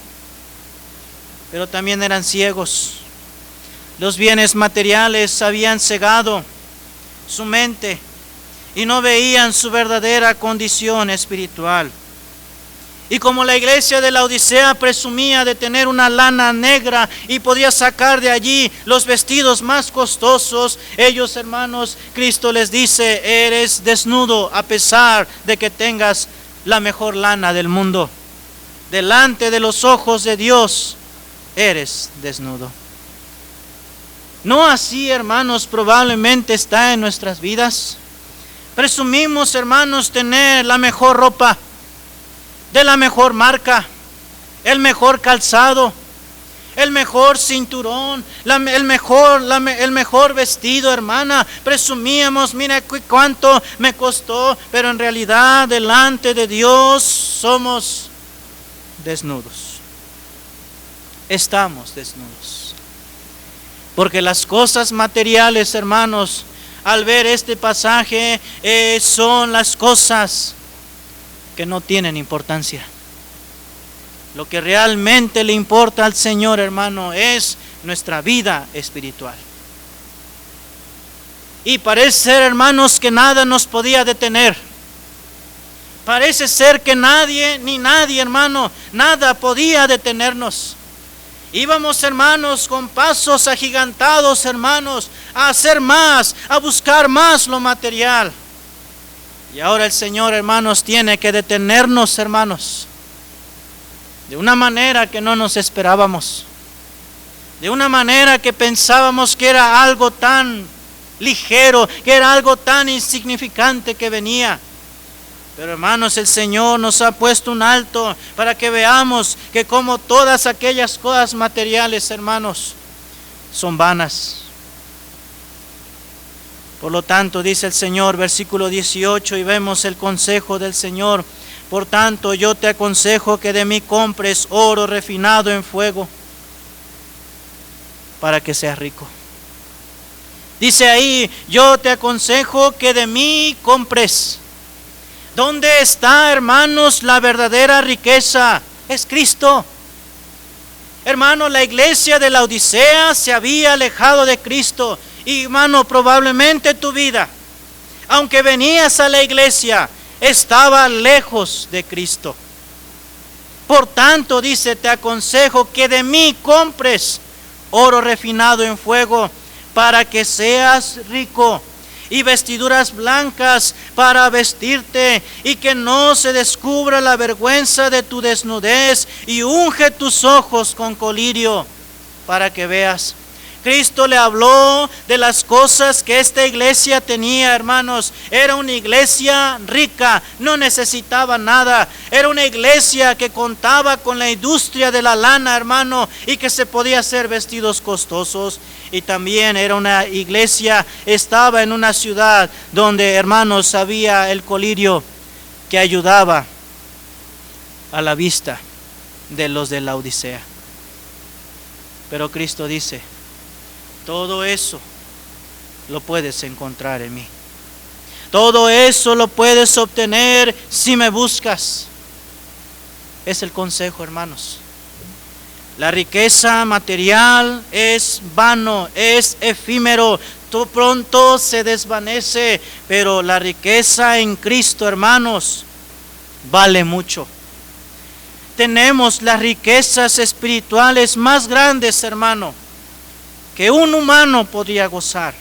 Pero también eran ciegos. Los bienes materiales habían cegado su mente y no veían su verdadera condición espiritual. Y como la iglesia de la Odisea presumía de tener una lana negra y podía sacar de allí los vestidos más costosos, ellos, hermanos, Cristo les dice: eres desnudo a pesar de que tengas la mejor lana del mundo. Delante de los ojos de Dios, eres desnudo. No así, hermanos, probablemente está en nuestras vidas. Presumimos, hermanos, tener la mejor ropa, de la mejor marca, el mejor calzado, el mejor cinturón, el mejor vestido, hermana. Presumíamos: mira cuánto me costó, pero en realidad delante de Dios somos desnudos. Estamos desnudos. Porque las cosas materiales, hermanos, al ver este pasaje, son las cosas que no tienen importancia. Lo que realmente le importa al Señor, hermano, es nuestra vida espiritual. Y parece ser, hermanos, que nada nos podía detener. Parece ser que nadie, hermano, nada podía detenernos. Íbamos, hermanos, con pasos agigantados, hermanos, a hacer más, a buscar más lo material. Y ahora el Señor, hermanos, tiene que detenernos, hermanos, de una manera que no nos esperábamos, de una manera que pensábamos que era algo tan ligero, que era algo tan insignificante que venía. Pero, hermanos, el Señor nos ha puesto un alto para que veamos que como todas aquellas cosas materiales, hermanos, son vanas. Por lo tanto, dice el Señor, versículo 18, y vemos el consejo del Señor: por tanto, yo te aconsejo que de mí compres oro refinado en fuego, para que seas rico. Dice ahí: yo te aconsejo que de mí compres. ¿Dónde está, hermanos, la verdadera riqueza? Es Cristo. Hermano, la iglesia de la Odisea se había alejado de Cristo. Y, hermano, probablemente tu vida, aunque venías a la iglesia, estaba lejos de Cristo. Por tanto, dice: te aconsejo que de mí compres oro refinado en fuego, para que seas rico, y vestiduras blancas para vestirte, y que no se descubra la vergüenza de tu desnudez, y unge tus ojos con colirio, para que veas. Cristo le habló de las cosas que esta iglesia tenía, hermanos. Era una iglesia rica, no necesitaba nada. Era una iglesia que contaba con la industria de la lana, hermano, y que se podía hacer vestidos costosos. Y también era una iglesia, estaba en una ciudad donde, hermanos, había el colirio que ayudaba a la vista de los de la Odisea. Pero Cristo dice: todo eso lo puedes encontrar en mí. Todo eso lo puedes obtener si me buscas. Es el consejo, hermanos. La riqueza material es vano, es efímero, pronto se desvanece, pero la riqueza en Cristo, hermanos, vale mucho. Tenemos las riquezas espirituales más grandes, hermano, que un humano podría gozar,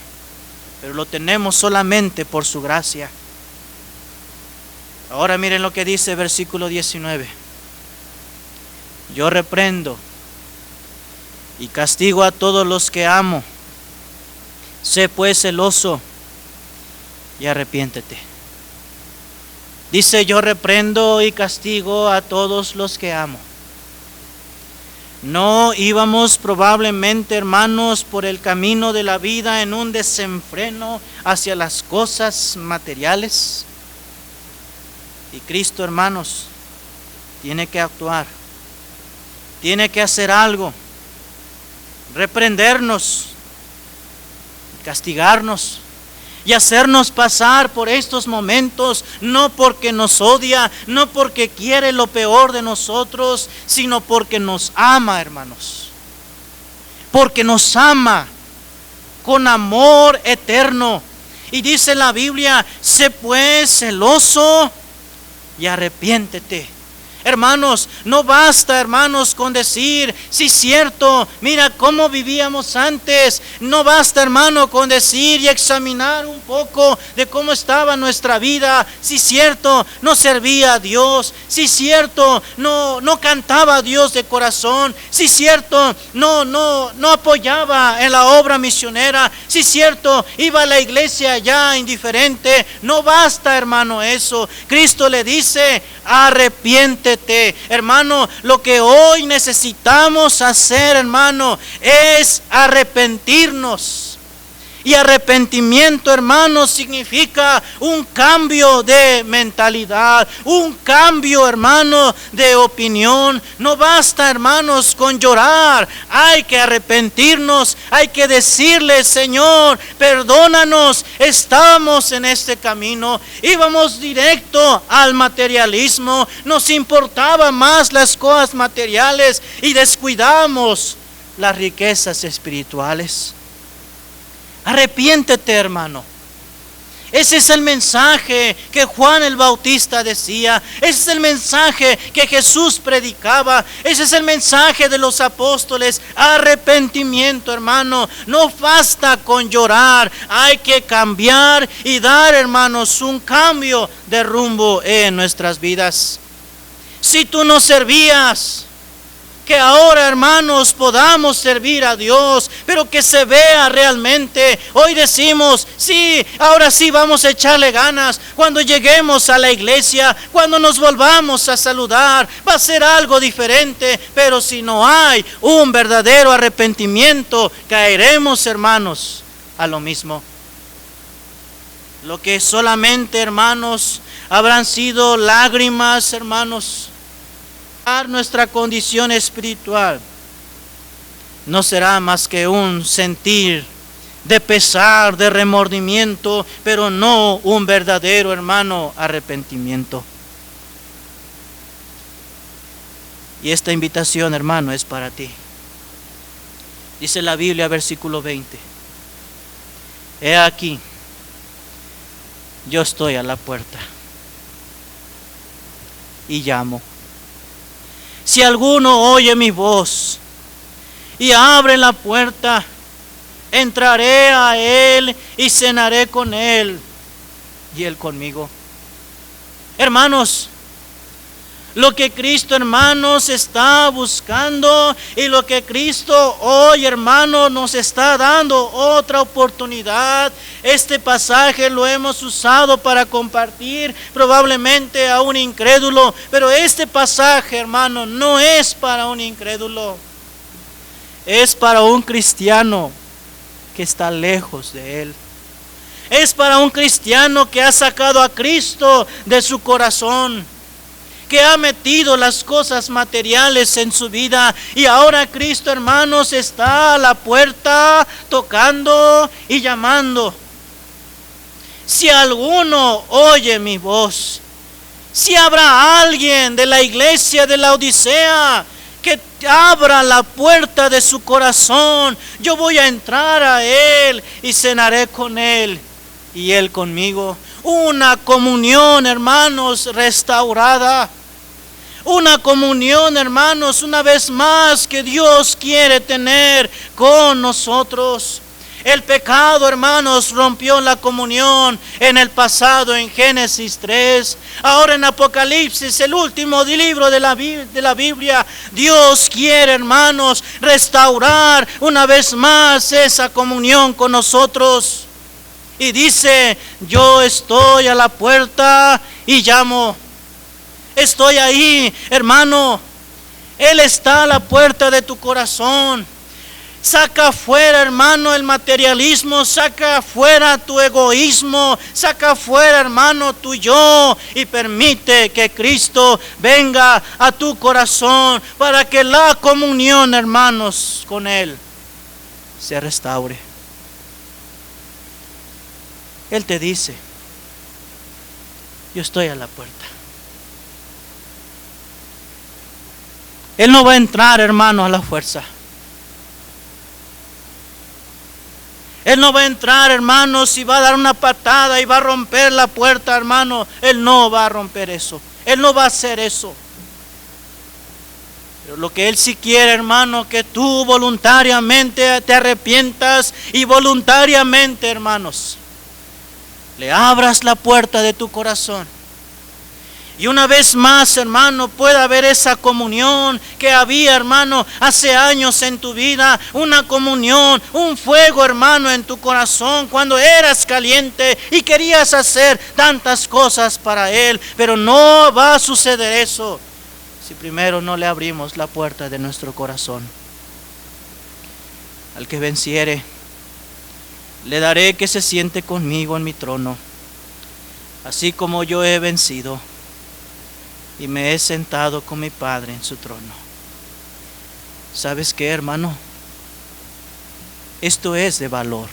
pero lo tenemos solamente por su gracia. Ahora miren lo que dice versículo 19: yo reprendo y castigo a todos los que amo. Sé pues celoso y arrepiéntete. Dice: yo reprendo y castigo a todos los que amo. No íbamos probablemente, hermanos, por el camino de la vida en un desenfreno hacia las cosas materiales. Y Cristo, hermanos, tiene que actuar, tiene que hacer algo, reprendernos, castigarnos y hacernos pasar por estos momentos, no porque nos odia, no porque quiere lo peor de nosotros, sino porque nos ama, hermanos. Porque nos ama con amor eterno. Y dice la Biblia: sé pues celoso y arrepiéntete. Hermanos, no basta, hermanos, con decir, sí, cierto, mira cómo vivíamos antes. No basta, hermano, con decir y examinar un poco de cómo estaba nuestra vida. Sí, cierto, no servía a Dios. Sí, cierto, no cantaba a Dios de corazón. Sí, cierto, no apoyaba en la obra misionera. Sí, cierto, iba a la iglesia ya indiferente. No basta, hermano, eso. Cristo le dice, arrepiéntete. Hermano, lo que hoy necesitamos hacer, hermano, es arrepentirnos. Y arrepentimiento, hermano, significa un cambio de mentalidad, un cambio, hermano, de opinión. No basta, hermanos, con llorar. Hay que arrepentirnos, hay que decirle, Señor, perdónanos, estamos en este camino. Íbamos directo al materialismo, nos importaban más las cosas materiales y descuidamos las riquezas espirituales. Arrepiéntete, hermano. Ese es el mensaje que Juan el Bautista decía. Ese es el mensaje que Jesús predicaba. Ese es el mensaje de los apóstoles. Arrepentimiento, hermano. No basta con llorar. Hay que cambiar y dar, hermanos, un cambio de rumbo en nuestras vidas. Si tú no servías, que ahora, hermanos, podamos servir a Dios, pero que se vea realmente. Hoy decimos, sí, ahora sí vamos a echarle ganas. Cuando lleguemos a la iglesia, cuando nos volvamos a saludar, va a ser algo diferente. Pero si no hay un verdadero arrepentimiento, caeremos, hermanos, a lo mismo. Lo que solamente, hermanos, habrán sido lágrimas, hermanos. Nuestra condición espiritual no será más que un sentir de pesar, de remordimiento, pero no un verdadero, hermano, arrepentimiento. Y esta invitación, hermano, es para ti. Dice la Biblia, versículo 20: he aquí, yo estoy a la puerta y llamo. Si alguno oye mi voz y abre la puerta, entraré a él y cenaré con él y él conmigo. Hermanos, lo que Cristo, hermanos, está buscando y lo que Cristo hoy, hermano, nos está dando otra oportunidad. Este pasaje lo hemos usado para compartir probablemente a un incrédulo, pero este pasaje, hermano, no es para un incrédulo. Es para un cristiano que está lejos de Él. Es para un cristiano que ha sacado a Cristo de su corazón, que ha metido las cosas materiales en su vida y ahora Cristo, hermanos, está a la puerta tocando y llamando. Si alguno oye mi voz, si habrá alguien de la iglesia de la Odisea que abra la puerta de su corazón, yo voy a entrar a él y cenaré con él y él conmigo. Una comunión, hermanos, restaurada. Una comunión, hermanos, una vez más que Dios quiere tener con nosotros. El pecado, hermanos, rompió la comunión en el pasado, en Génesis 3. Ahora en Apocalipsis, el último libro de la Biblia, Dios quiere, hermanos, restaurar una vez más esa comunión con nosotros. Y dice, yo estoy a la puerta y llamo. Estoy ahí, hermano. Él está a la puerta de tu corazón. Saca afuera, hermano, el materialismo. Saca afuera tu egoísmo. Saca afuera, hermano, tu yo. Y permite que Cristo venga a tu corazón para que la comunión, hermanos, con Él se restaure. Él te dice, yo estoy a la puerta. Él no va a entrar, hermano, a la fuerza. Él no va a entrar, hermano, si va a dar una patada y va a romper la puerta, hermano. Él no va a romper eso. Él no va a hacer eso. Pero lo que Él sí quiere, hermano, que tú voluntariamente te arrepientas y voluntariamente, hermanos, le abras la puerta de tu corazón. Y una vez más, hermano, pueda haber esa comunión que había, hermano, hace años en tu vida. Una comunión, un fuego, hermano, en tu corazón cuando eras caliente y querías hacer tantas cosas para Él. Pero no va a suceder eso si primero no le abrimos la puerta de nuestro corazón. Al que venciere, le daré que se siente conmigo en mi trono, así como yo he vencido y me he sentado con mi Padre en su trono. ¿Sabes qué, hermano? Esto es de valor.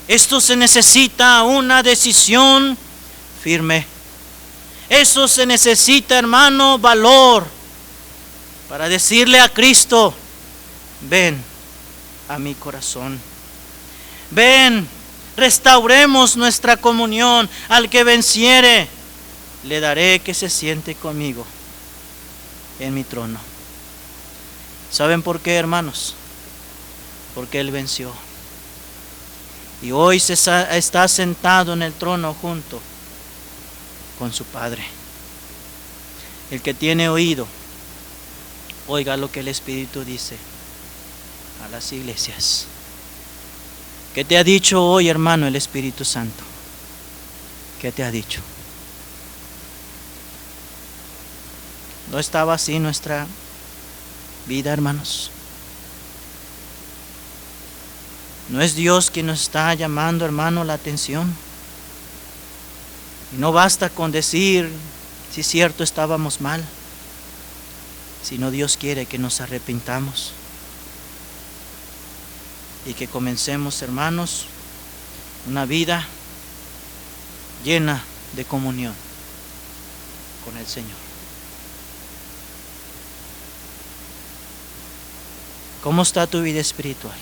Esto se necesita una decisión firme. Eso se necesita, hermano, valor para decirle a Cristo: ven a mi corazón. Ven, restauremos nuestra comunión. Al que venciere, le daré que se siente conmigo en mi trono. ¿Saben por qué, hermanos? Porque Él venció. Y hoy está sentado en el trono junto con su Padre. El que tiene oído, oiga lo que el Espíritu dice a las iglesias. ¿Qué te ha dicho hoy, hermano, el Espíritu Santo? ¿Qué te ha dicho? ¿No estaba así nuestra vida, hermanos? ¿No es Dios quien nos está llamando, hermano, la atención? Y no basta con decir, si es cierto, estábamos mal, sino Dios quiere que nos arrepintamos y que comencemos, hermanos, una vida llena de comunión con el Señor. ¿Cómo está tu vida espiritual?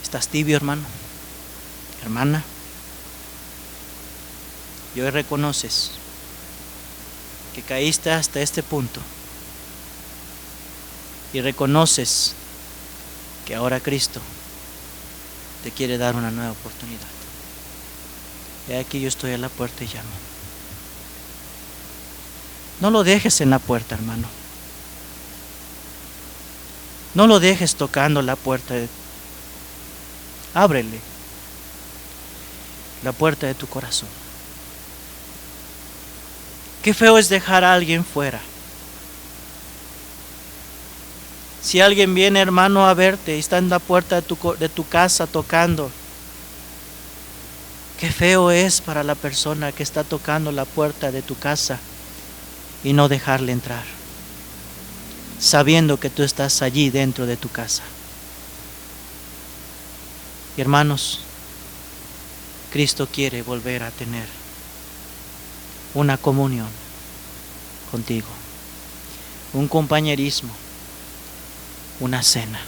¿Estás tibio, hermano? Hermana. Y hoy reconoces que caíste hasta este punto. Y reconoces que ahora Cristo te quiere dar una nueva oportunidad. He aquí, yo estoy a la puerta y llamo. No lo dejes en la puerta, hermano. No lo dejes tocando la puerta. Ábrele la puerta de tu corazón. Qué feo es dejar a alguien fuera. Si alguien viene, hermano, a verte y está en la puerta de tu casa tocando, qué feo es para la persona que está tocando la puerta de tu casa y no dejarle entrar, sabiendo que tú estás allí dentro de tu casa. Y hermanos, Cristo quiere volver a tener una comunión contigo, un compañerismo, una cena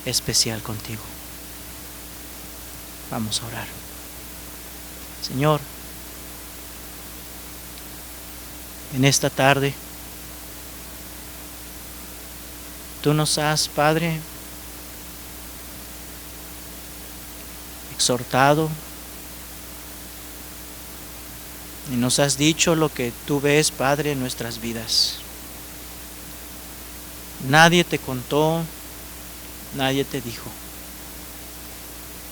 especial contigo. Vamos a orar. Señor, en esta tarde, tú nos has, Padre, exhortado y nos has dicho lo que tú ves, Padre, en nuestras vidas. Nadie te contó, nadie te dijo,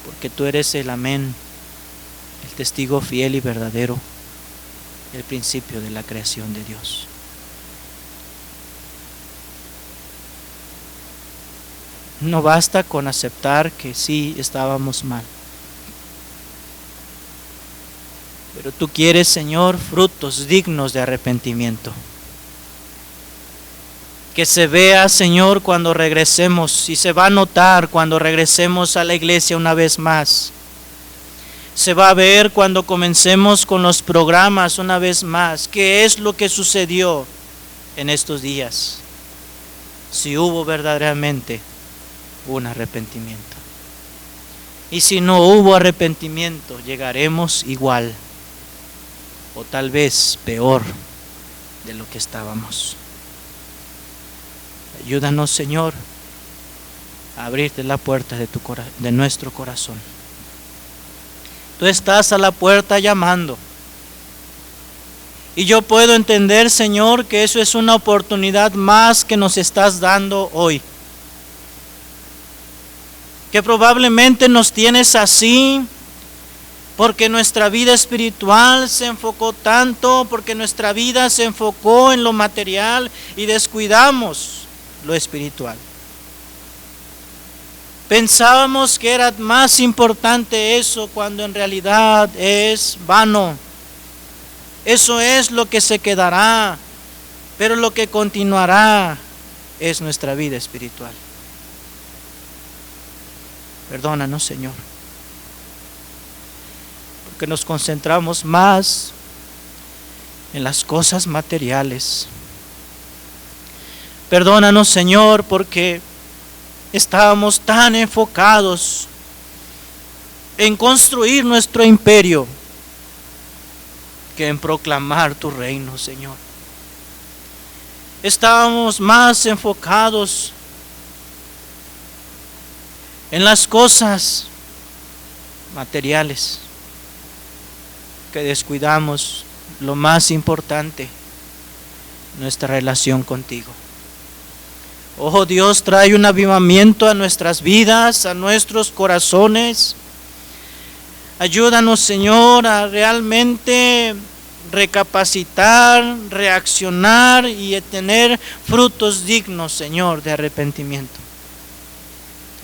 porque tú eres el amén, el testigo fiel y verdadero, el principio de la creación de Dios. No basta con aceptar que sí estábamos mal, pero tú quieres, Señor, frutos dignos de arrepentimiento. Que se vea, Señor, cuando regresemos, y se va a notar cuando regresemos a la iglesia una vez más. Se va a ver cuando comencemos con los programas una vez más, qué es lo que sucedió en estos días. Si hubo verdaderamente un arrepentimiento. Y si no hubo arrepentimiento, llegaremos igual. o tal vez peor de lo que estábamos. Ayúdanos, Señor, a abrirte la puerta de nuestro corazón. Tú estás a la puerta llamando. Y yo puedo entender, Señor, que eso es una oportunidad más que nos estás dando hoy. Que probablemente nos tienes así porque nuestra vida espiritual se enfocó tanto, porque nuestra vida se enfocó en lo material y descuidamos lo espiritual. Pensábamos que era más importante eso cuando en realidad es vano. Eso es lo que se quedará, pero lo que continuará es nuestra vida espiritual. Perdónanos, Señor, porque nos concentramos más en las cosas materiales. Perdónanos, Señor, porque estábamos tan enfocados en construir nuestro imperio que en proclamar tu reino, Señor. Estábamos más enfocados en las cosas materiales que descuidamos lo más importante, nuestra relación contigo. Oh Dios, trae un avivamiento a nuestras vidas, a nuestros corazones. Ayúdanos, Señor, a realmente recapacitar, reaccionar y tener frutos dignos, Señor, de arrepentimiento.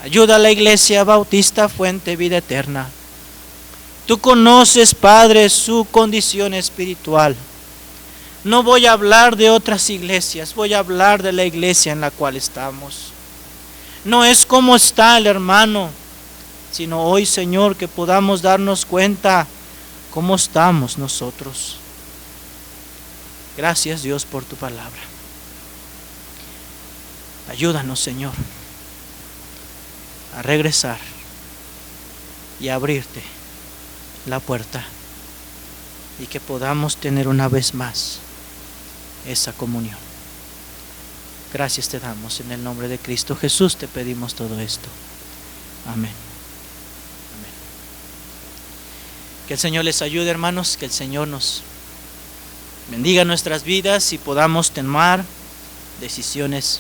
Ayuda a la Iglesia Bautista Fuente Vida Eterna. Tú conoces, Padre, su condición espiritual. No voy a hablar de otras iglesias, voy a hablar de la iglesia en la cual estamos. No es cómo está el hermano, sino hoy, Señor, que podamos darnos cuenta cómo estamos nosotros. Gracias, Dios, por tu palabra. Ayúdanos, Señor, a regresar y a abrirte la puerta y que podamos tener una vez más esa comunión. Gracias te damos en el nombre de Cristo Jesús, te pedimos todo esto. Amén. Amén. Que el Señor les ayude, hermanos, que el Señor nos bendiga nuestras vidas y podamos tomar decisiones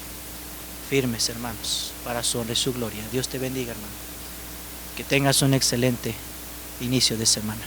firmes, hermanos, para su honra y su gloria. Dios te bendiga, hermano. Que tengas un excelente inicio de semana.